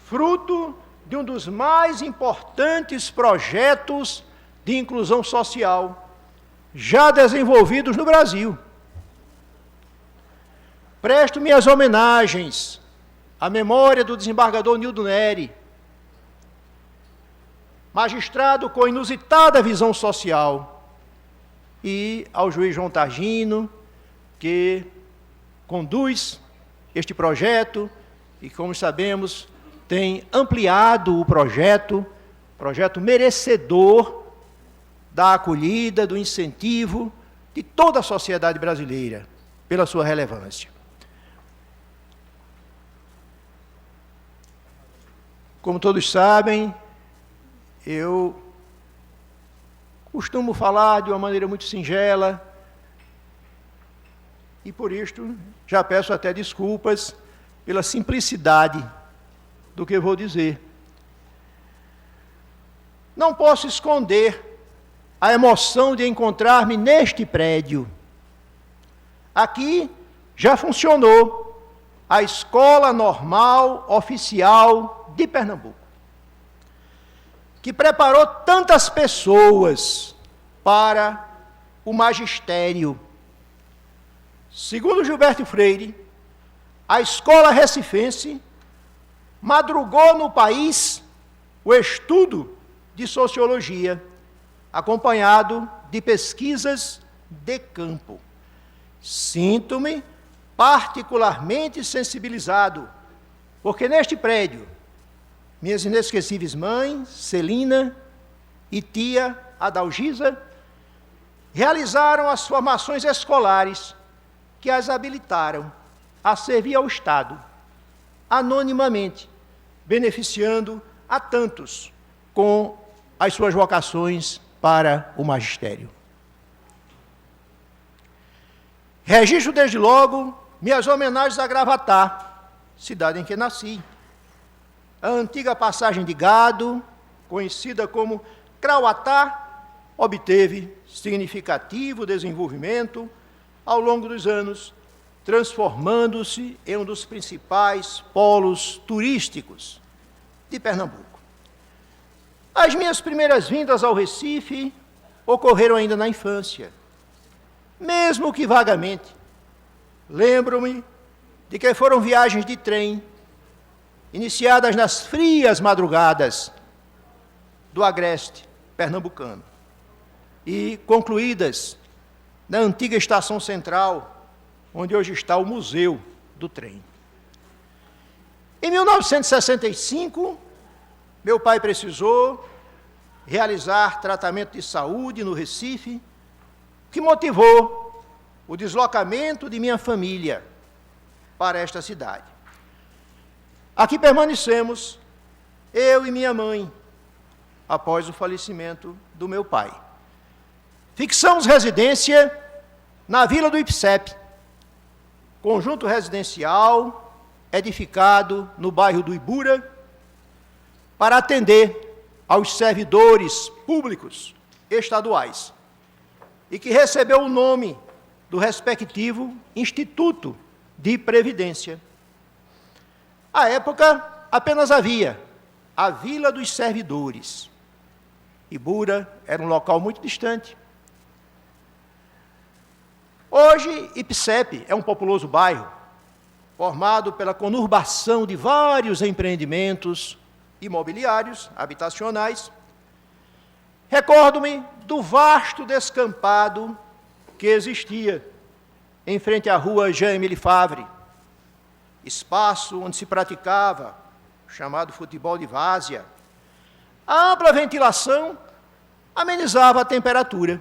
fruto de um dos mais importantes projetos de inclusão social já desenvolvidos no Brasil. Presto minhas homenagens à memória do desembargador Nildo Neri, magistrado com inusitada visão social, e ao juiz João Targino, que conduz este projeto e, como sabemos, tem ampliado o projeto merecedor da acolhida, do incentivo de toda a sociedade brasileira, pela sua relevância. Como todos sabem, eu costumo falar de uma maneira muito singela e, por isto, já peço até desculpas pela simplicidade do que eu vou dizer. Não posso esconder a emoção de encontrar-me neste prédio. Aqui já funcionou a Escola Normal Oficial de Pernambuco, que preparou tantas pessoas para o magistério. Segundo Gilberto Freire, a escola recifense madrugou no país o estudo de sociologia, acompanhado de pesquisas de campo. Sinto-me particularmente sensibilizado, porque neste prédio, minhas inesquecíveis mães, Celina e tia Adalgisa, realizaram as formações escolares que as habilitaram a servir ao Estado, anonimamente, beneficiando a tantos com as suas vocações para o magistério. Registro desde logo minhas homenagens a Gravatá, cidade em que nasci, a antiga passagem de gado, conhecida como Crauatá, obteve significativo desenvolvimento ao longo dos anos, transformando-se em um dos principais polos turísticos de Pernambuco. As minhas primeiras vindas ao Recife ocorreram ainda na infância, mesmo que vagamente. Lembro-me de que foram viagens de trem, iniciadas nas frias madrugadas do agreste pernambucano e concluídas na antiga estação central, onde hoje está o Museu do Trem. Em 1965, meu pai precisou realizar tratamento de saúde no Recife, que motivou o deslocamento de minha família para esta cidade. Aqui permanecemos, eu e minha mãe, após o falecimento do meu pai. Fixamos residência na Vila do IPSEP, conjunto residencial edificado no bairro do Ibura, para atender aos servidores públicos estaduais, e que recebeu o nome do respectivo Instituto de Previdência. À época, apenas havia a Vila dos Servidores. Ibura era um local muito distante. Hoje, IPSEP é um populoso bairro, formado pela conurbação de vários empreendimentos imobiliários, habitacionais. Recordo-me do vasto descampado que existia em frente à rua Jean-Emile Favre, espaço onde se praticava o chamado futebol de várzea. A ampla ventilação amenizava a temperatura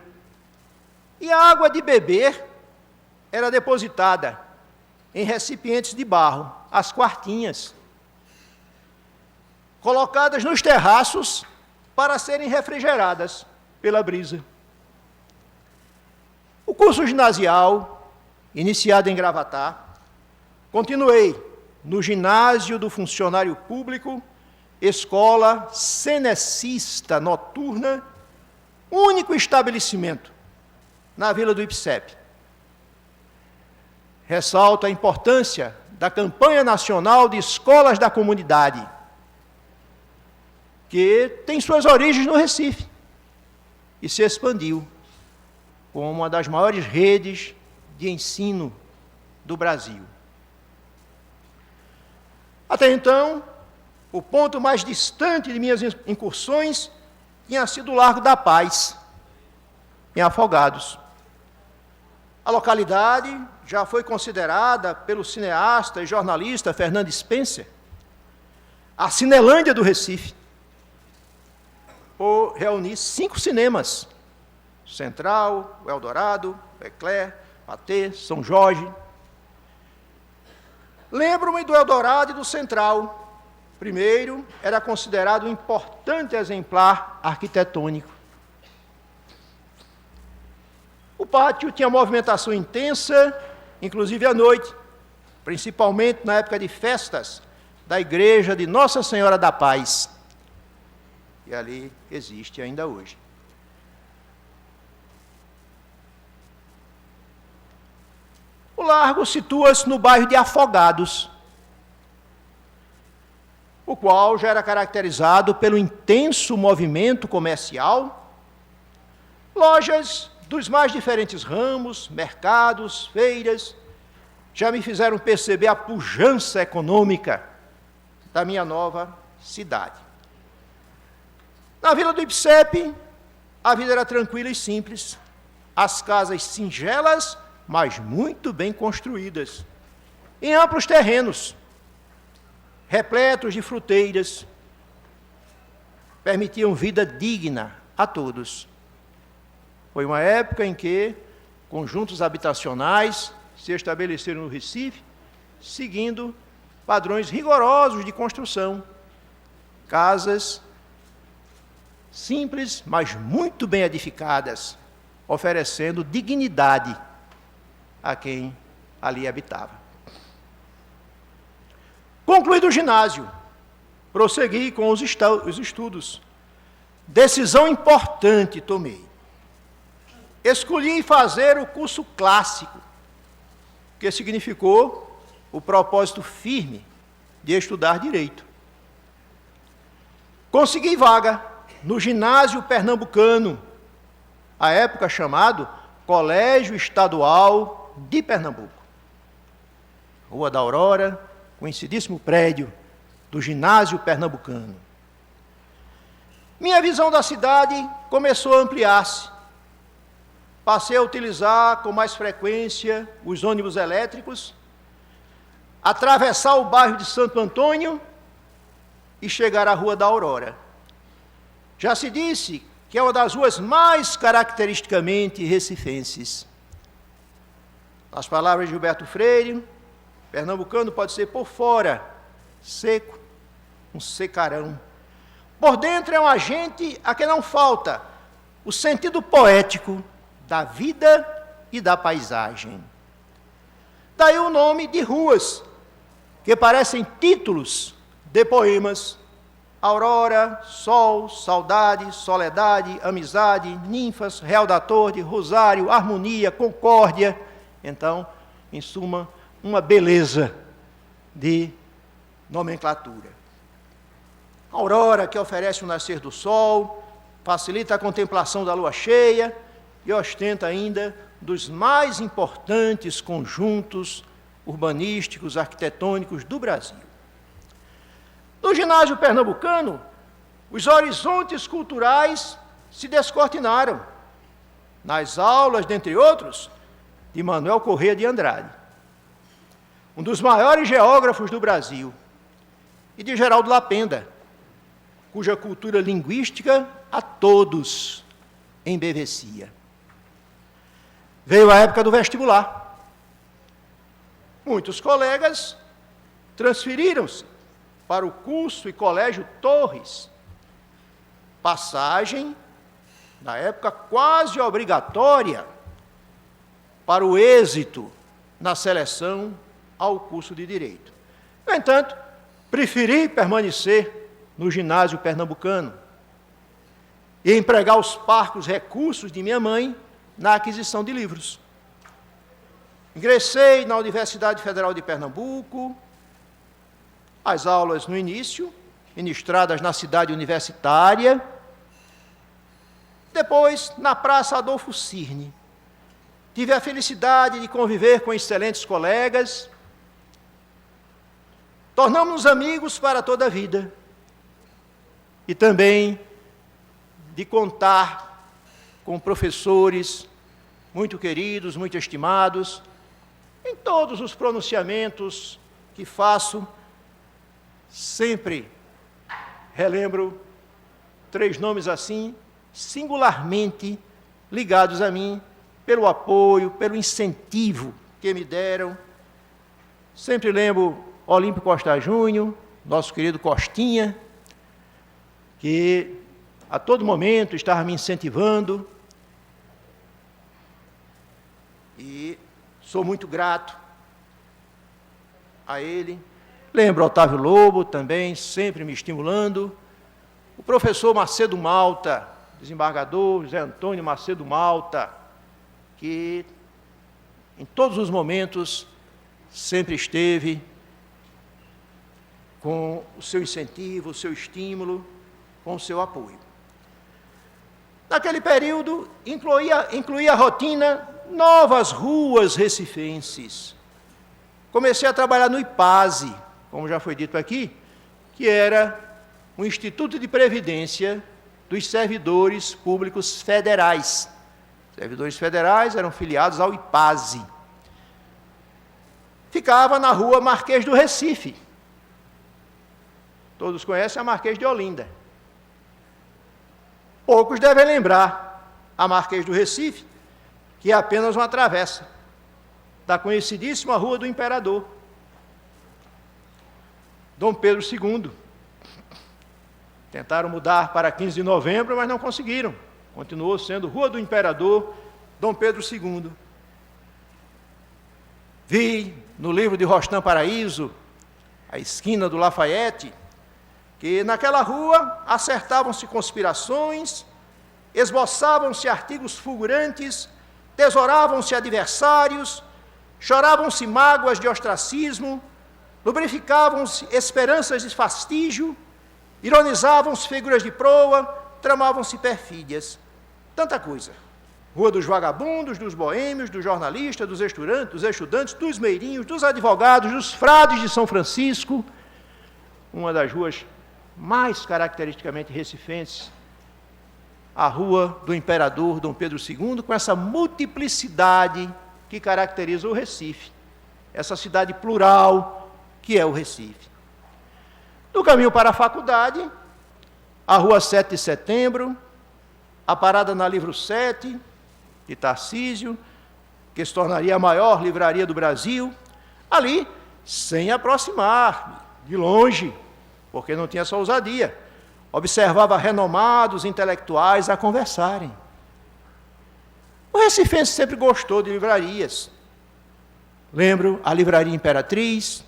e a água de beber era depositada em recipientes de barro, as quartinhas, colocadas nos terraços para serem refrigeradas pela brisa. O curso ginasial, iniciado em Gravatá, continuei no ginásio do funcionário público, escola cenecista noturna, único estabelecimento na Vila do IPSEP. Ressalto a importância da campanha nacional de escolas da comunidade, que tem suas origens no Recife e se expandiu como uma das maiores redes de ensino do Brasil. Até então, o ponto mais distante de minhas incursões tinha sido o Largo da Paz, em Afogados. A localidade já foi considerada pelo cineasta e jornalista Fernando Spencer a Cinelândia do Recife, por reunir 5 cinemas: Central, o Eldorado, o Eclair, Patê, São Jorge. Lembro-me do Eldorado e do Central. Primeiro, era considerado um importante exemplar arquitetônico. O pátio tinha movimentação intensa, inclusive à noite, principalmente na época de festas da Igreja de Nossa Senhora da Paz, que ali existe ainda hoje. O largo situa-se no bairro de Afogados, o qual já era caracterizado pelo intenso movimento comercial, lojas dos mais diferentes ramos, mercados, feiras, já me fizeram perceber a pujança econômica da minha nova cidade. Na Vila do IPSEP, a vida era tranquila e simples, as casas singelas, mas muito bem construídas, em amplos terrenos, repletos de fruteiras, permitiam vida digna a todos. Foi uma época em que conjuntos habitacionais se estabeleceram no Recife, seguindo padrões rigorosos de construção. Casas simples, mas muito bem edificadas, oferecendo dignidade a quem ali habitava. Concluído o ginásio, prossegui com os estudos. Decisão importante tomei. Escolhi fazer o curso clássico, que significou o propósito firme de estudar direito. Consegui vaga no ginásio pernambucano, à época chamado Colégio Estadual de Pernambuco. Rua da Aurora, conhecidíssimo prédio do ginásio pernambucano. Minha visão da cidade começou a ampliar-se. Passei a utilizar com mais frequência os ônibus elétricos, atravessar o bairro de Santo Antônio e chegar à Rua da Aurora. Já se disse que é uma das ruas mais caracteristicamente recifenses. Nas palavras de Gilberto Freire, pernambucano pode ser por fora seco, um secarão. Por dentro é um agente a que não falta o sentido poético da vida e da paisagem. Daí o nome de ruas, que parecem títulos de poemas: Aurora, Sol, Saudade, Soledade, Amizade, Ninfas, Real da Torre, Rosário, Harmonia, Concórdia. Então, em suma, uma beleza de nomenclatura. Aurora, que oferece o nascer do sol, facilita a contemplação da lua cheia e ostenta ainda dos mais importantes conjuntos urbanísticos, arquitetônicos do Brasil. No ginásio pernambucano, os horizontes culturais se descortinaram. Nas aulas, dentre outros, de Manuel Corrêa de Andrade, um dos maiores geógrafos do Brasil, e de Geraldo Lapenda, cuja cultura linguística a todos embevecia. Veio a época do vestibular. Muitos colegas transferiram-se para o curso e colégio Torres, passagem, na época quase obrigatória, para o êxito na seleção ao curso de Direito. No entanto, preferi permanecer no ginásio pernambucano e empregar os parcos recursos de minha mãe na aquisição de livros. Ingressei na Universidade Federal de Pernambuco, as aulas no início, ministradas na cidade universitária, depois na Praça Adolfo Cirne. Tive a felicidade de conviver com excelentes colegas, tornamos-nos amigos para toda a vida e também de contar com professores muito queridos, muito estimados. Em todos os pronunciamentos que faço, sempre relembro 3 nomes assim, singularmente ligados a mim, pelo apoio, pelo incentivo que me deram. Sempre lembro Olímpio Costa Júnior, nosso querido Costinha, que a todo momento estava me incentivando, e sou muito grato a ele. Lembro Otávio Lobo também, sempre me estimulando. O professor Macedo Malta, desembargador José Antônio Macedo Malta, que em todos os momentos sempre esteve com o seu incentivo, o seu estímulo, com o seu apoio. Naquele período, incluía a rotina novas ruas recifenses. Comecei a trabalhar no IPASE, como já foi dito aqui, que era o Instituto de Previdência dos Servidores Públicos Federais. Servidores federais eram filiados ao IPASE. Ficava na rua Marquês do Recife. Todos conhecem a Marquês de Olinda. Poucos devem lembrar a Marquês do Recife, que é apenas uma travessa da conhecidíssima Rua do Imperador. Dom Pedro II. Tentaram mudar para 15 de novembro, mas não conseguiram. Continuou sendo Rua do Imperador, Dom Pedro II. Vi no livro de Rostam Paraíso, a esquina do Lafayette, que naquela rua acertavam-se conspirações, esboçavam-se artigos fulgurantes, tesouravam-se adversários, choravam-se mágoas de ostracismo, lubrificavam-se esperanças de fastígio, ironizavam-se figuras de proa, tramavam-se perfídias. Tanta coisa. Rua dos vagabundos, dos boêmios, dos jornalistas, dos estudantes, dos meirinhos, dos advogados, dos frades de São Francisco, uma das ruas mais caracteristicamente recifenses, a Rua do Imperador Dom Pedro II, com essa multiplicidade que caracteriza o Recife, essa cidade plural que é o Recife. No caminho para a faculdade, a Rua 7 de Setembro, a parada na Livro 7, de Tarcísio, que se tornaria a maior livraria do Brasil, ali, sem aproximar-me, de longe, porque não tinha essa ousadia, observava renomados intelectuais a conversarem. O recifense sempre gostou de livrarias. Lembro a Livraria Imperatriz,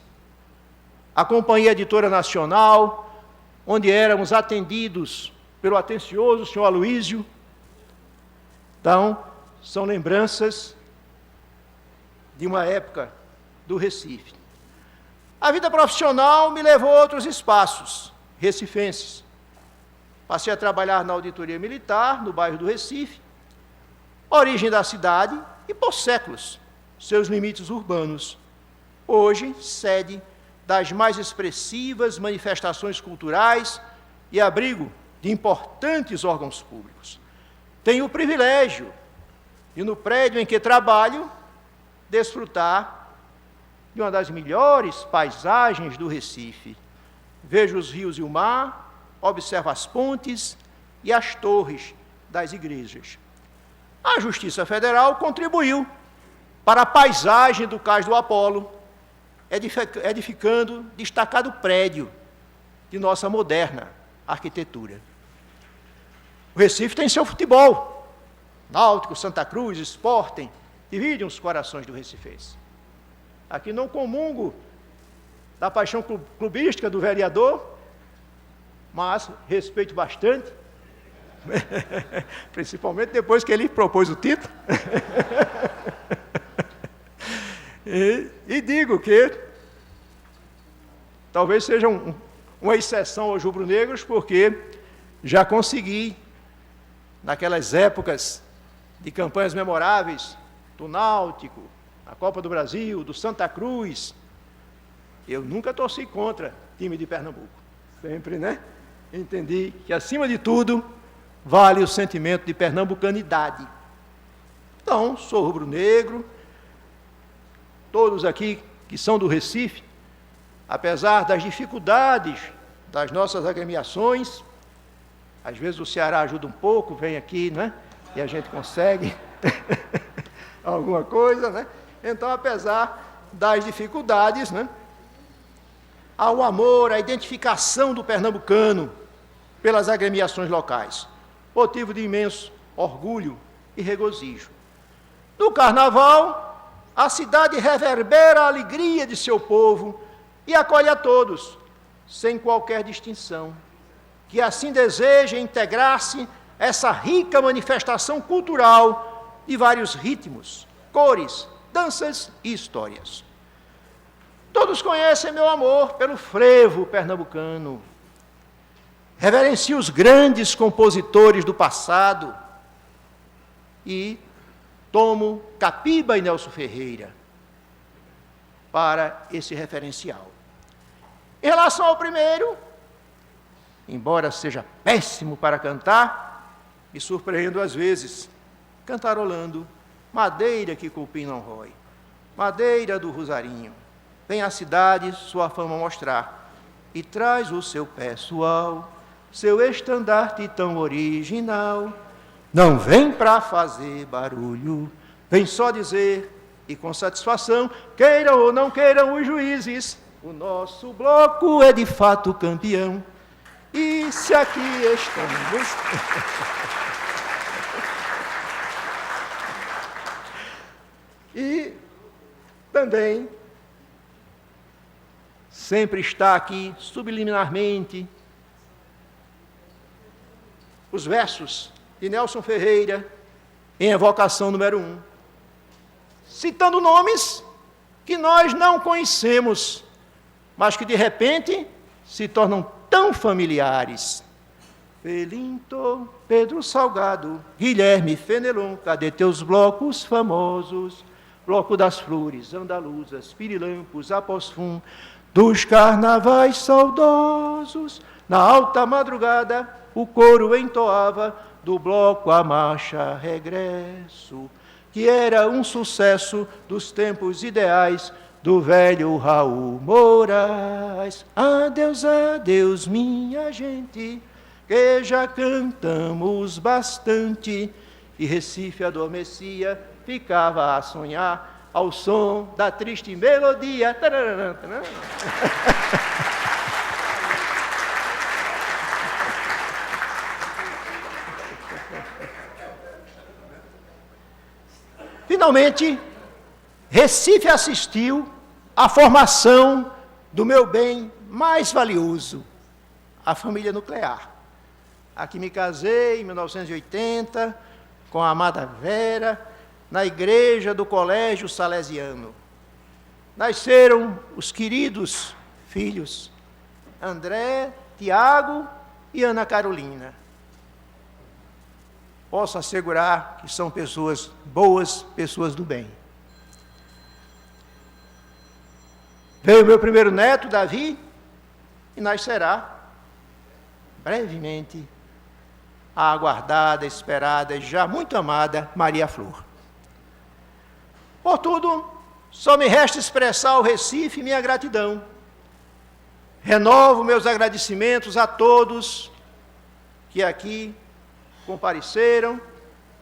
a Companhia Editora Nacional, onde éramos atendidos pelo atencioso senhor Aloísio. Então, são lembranças de uma época do Recife. A vida profissional me levou a outros espaços recifenses. Passei a trabalhar na Auditoria Militar, no bairro do Recife, origem da cidade e, por séculos, seus limites urbanos. Hoje, sede das mais expressivas manifestações culturais e abrigo de importantes órgãos públicos. Tenho o privilégio de, no prédio em que trabalho, desfrutar de uma das melhores paisagens do Recife. Vejo os rios e o mar, observo as pontes e as torres das igrejas. A Justiça Federal contribuiu para a paisagem do Cais do Apolo, edificando destacado prédio de nossa moderna arquitetura. O Recife tem seu futebol. Náutico, Santa Cruz, Sporting, dividem os corações do recifense. Aqui não comungo da paixão clubística do vereador, mas respeito bastante, principalmente depois que ele propôs o título. E digo que talvez seja uma exceção aos rubro-negros, porque já consegui, naquelas épocas de campanhas memoráveis, do Náutico, da Copa do Brasil, do Santa Cruz, eu nunca torci contra time de Pernambuco. Sempre, né? Entendi que, acima de tudo, vale o sentimento de pernambucanidade. Então, sou rubro-negro. Todos aqui que são do Recife, apesar das dificuldades das nossas agremiações, às vezes o Ceará ajuda um pouco, vem aqui, né? E a gente consegue alguma coisa, né? Então, apesar das dificuldades, né? Há o amor, a identificação do pernambucano pelas agremiações locais, motivo de imenso orgulho e regozijo. No Carnaval, a cidade reverbera a alegria de seu povo e acolhe a todos, sem qualquer distinção, que assim deseja integrar-se essa rica manifestação cultural de vários ritmos, cores, danças e histórias. Todos conhecem meu amor pelo frevo pernambucano. Reverencio os grandes compositores do passado e tomo Capiba e Nelson Ferreira para esse referencial. Em relação ao primeiro, embora seja péssimo para cantar, me surpreendo às vezes, cantarolando Madeira que cupim não rói, madeira do Rosarinho, vem à cidade sua fama mostrar, e traz o seu pessoal, seu estandarte tão original. Não vem para fazer barulho, vem só dizer, e com satisfação, queiram ou não queiram os juízes, o nosso bloco é de fato campeão. E se aqui estamos... E também sempre está aqui subliminarmente os versos de Nelson Ferreira em Evocação número 1, citando nomes que nós não conhecemos, mas que de repente se tornam tão familiares. Felinto, Pedro Salgado, Guilherme Fenelon, cadê teus blocos famosos? Bloco das Flores Andaluzas, Pirilampos, Aposfum, dos carnavais saudosos. Na alta madrugada, o coro entoava do bloco a marcha regresso, que era um sucesso dos tempos ideais do velho Raul Moraes. Adeus, adeus, minha gente, que já cantamos bastante. E Recife adormecia, ficava a sonhar ao som da triste melodia. Tararã, tararã. Finalmente, Recife assistiu à formação do meu bem mais valioso, a família nuclear. Aqui me casei em 1980 com a amada Vera, na igreja do Colégio Salesiano. Nasceram os queridos filhos André, Tiago e Ana Carolina. Posso assegurar que são pessoas boas, pessoas do bem. Veio meu primeiro neto, Davi, e nascerá brevemente a aguardada, esperada, já muito amada Maria Flor. Por tudo, só me resta expressar ao Recife minha gratidão. Renovo meus agradecimentos a todos que aqui compareceram,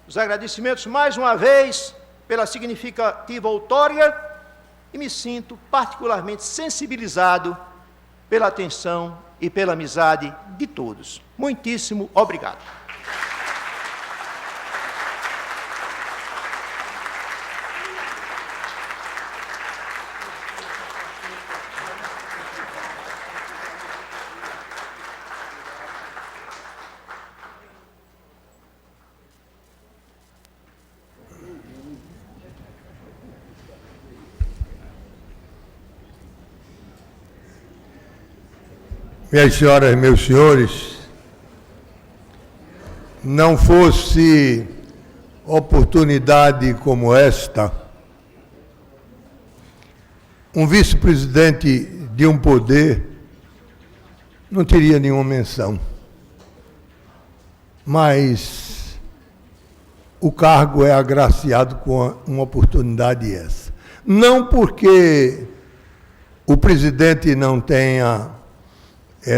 os agradecimentos mais uma vez pela significativa outorga, e me sinto particularmente sensibilizado pela atenção e pela amizade de todos. Muitíssimo obrigado. Minhas senhoras e meus senhores, não fosse oportunidade como esta, um vice-presidente de um poder não teria nenhuma menção. Mas o cargo é agraciado com uma oportunidade essa. Não porque o presidente não tenha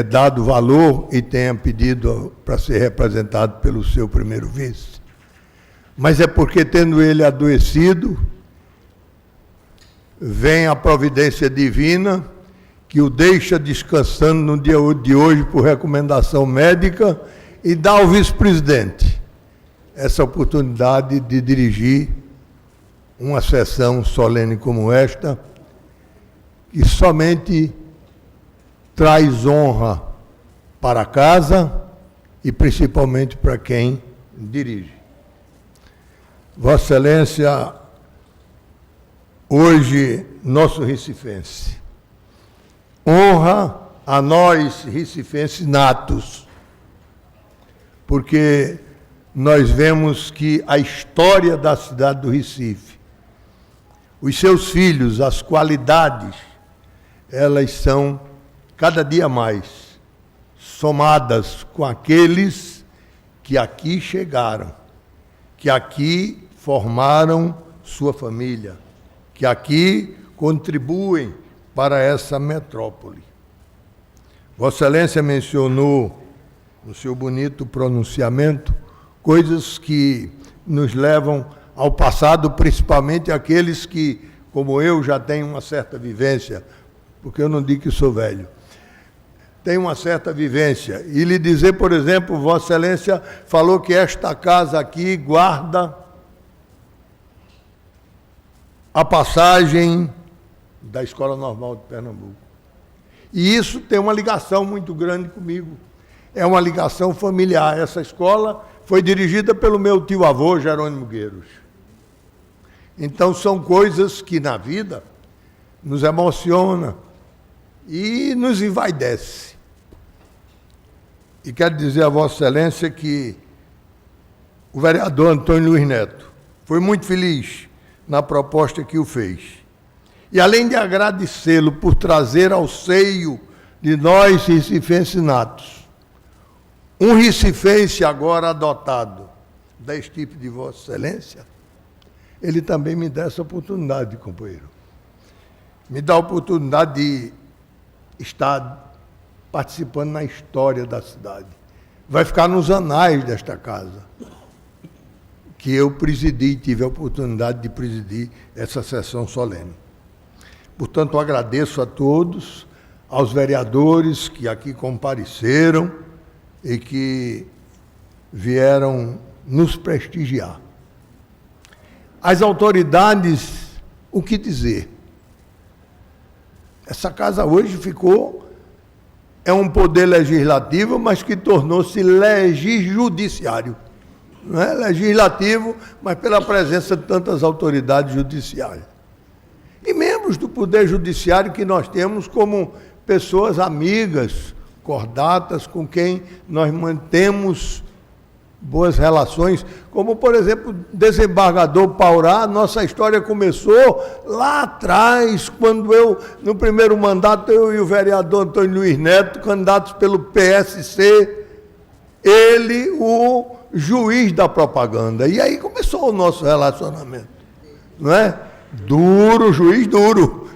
dado valor e tenha pedido para ser representado pelo seu primeiro vice, mas é porque, tendo ele adoecido, vem a providência divina que o deixa descansando no dia de hoje por recomendação médica e dá ao vice-presidente essa oportunidade de dirigir uma sessão solene como esta, que somente traz honra para casa e principalmente para quem dirige. Vossa Excelência, hoje, nosso recifense, honra a nós, recifenses natos, porque nós vemos que a história da cidade do Recife, os seus filhos, as qualidades, elas são cada dia mais somadas com aqueles que aqui chegaram, que aqui formaram sua família, que aqui contribuem para essa metrópole. Vossa Excelência mencionou, no seu bonito pronunciamento, coisas que nos levam ao passado, principalmente aqueles que, como eu, já têm uma certa vivência, porque eu não digo que sou velho, tem uma certa vivência. E lhe dizer, por exemplo, Vossa Excelência falou que esta casa aqui guarda a passagem da Escola Normal de Pernambuco. E isso tem uma ligação muito grande comigo. é uma ligação familiar. Essa escola foi dirigida pelo meu tio-avô, Jerônimo Gueiros. Então, são coisas que na vida nos emocionam e nos envaidece. E quero dizer a Vossa Excelência que o vereador Antônio Luiz Neto foi muito feliz na proposta que o fez. E além de agradecê-lo por trazer ao seio de nós recifenses natos, um recifense agora adotado da estipe de Vossa Excelência, ele também me dá essa oportunidade, companheiro. Me dá a oportunidade de estar participando na história da cidade. Vai ficar nos anais desta casa, que eu presidi, tive a oportunidade de presidir essa sessão solene. Portanto, agradeço a todos, aos vereadores que aqui compareceram e que vieram nos prestigiar. As autoridades, o que dizer? Essa casa hoje é um poder legislativo, mas que tornou-se legisjudiciário. Não é legislativo, mas pela presença de tantas autoridades judiciárias. E membros do Poder Judiciário que nós temos como pessoas amigas, cordatas, com quem nós mantemos boas relações, como, por exemplo, o desembargador Paurá. Nossa história começou lá atrás, quando no primeiro mandato, eu e o vereador Antônio Luiz Neto, candidatos pelo PSC, ele, o juiz da propaganda. E aí começou o nosso relacionamento, não é? Duro, juiz duro,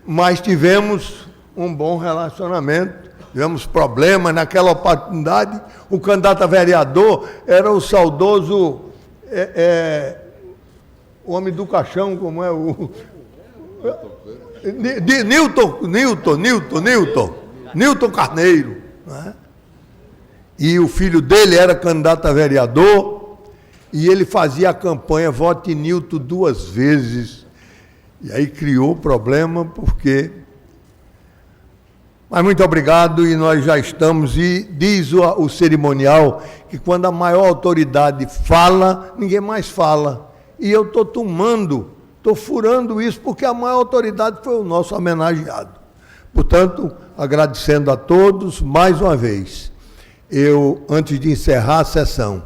mas tivemos um bom relacionamento, tivemos problemas naquela oportunidade. O candidato a vereador era o saudoso, o homem do caixão, como é o... Newton Carneiro, não é? E o filho dele era candidato a vereador, e ele fazia a campanha Vote Newton 2 vezes. E aí criou problema, porque... Mas muito obrigado, e nós já estamos, e diz o cerimonial que quando a maior autoridade fala, ninguém mais fala. E eu estou furando isso, porque a maior autoridade foi o nosso homenageado. Portanto, agradecendo a todos mais uma vez. Eu, antes de encerrar a sessão,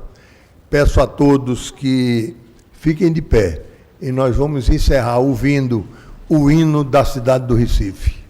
peço a todos que fiquem de pé, e nós vamos encerrar ouvindo o hino da cidade do Recife.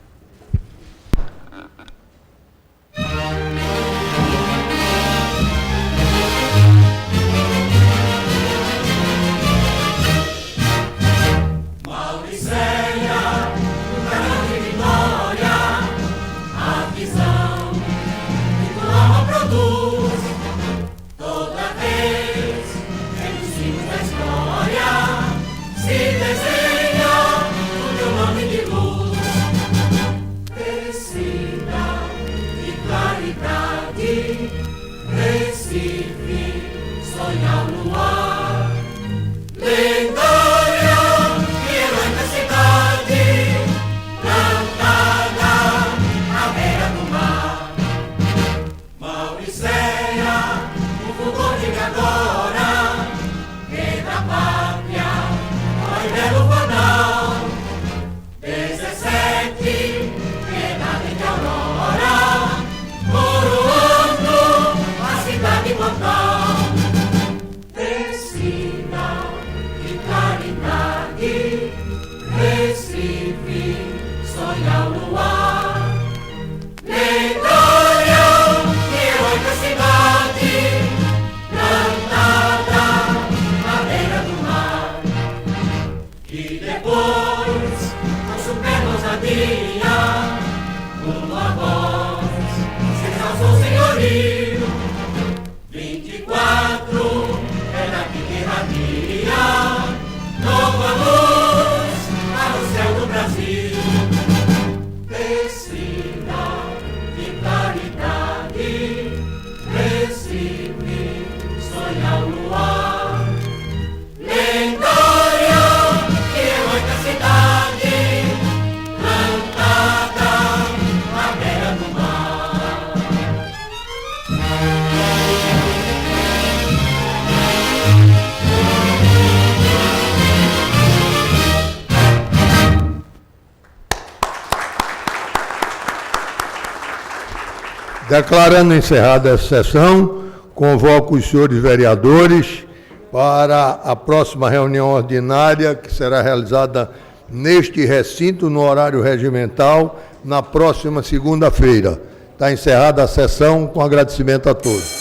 Descida e Declarando encerrada essa sessão, convoco os senhores vereadores para a próxima reunião ordinária, que será realizada neste recinto, no horário regimental, na próxima segunda-feira. Está encerrada a sessão, com agradecimento a todos.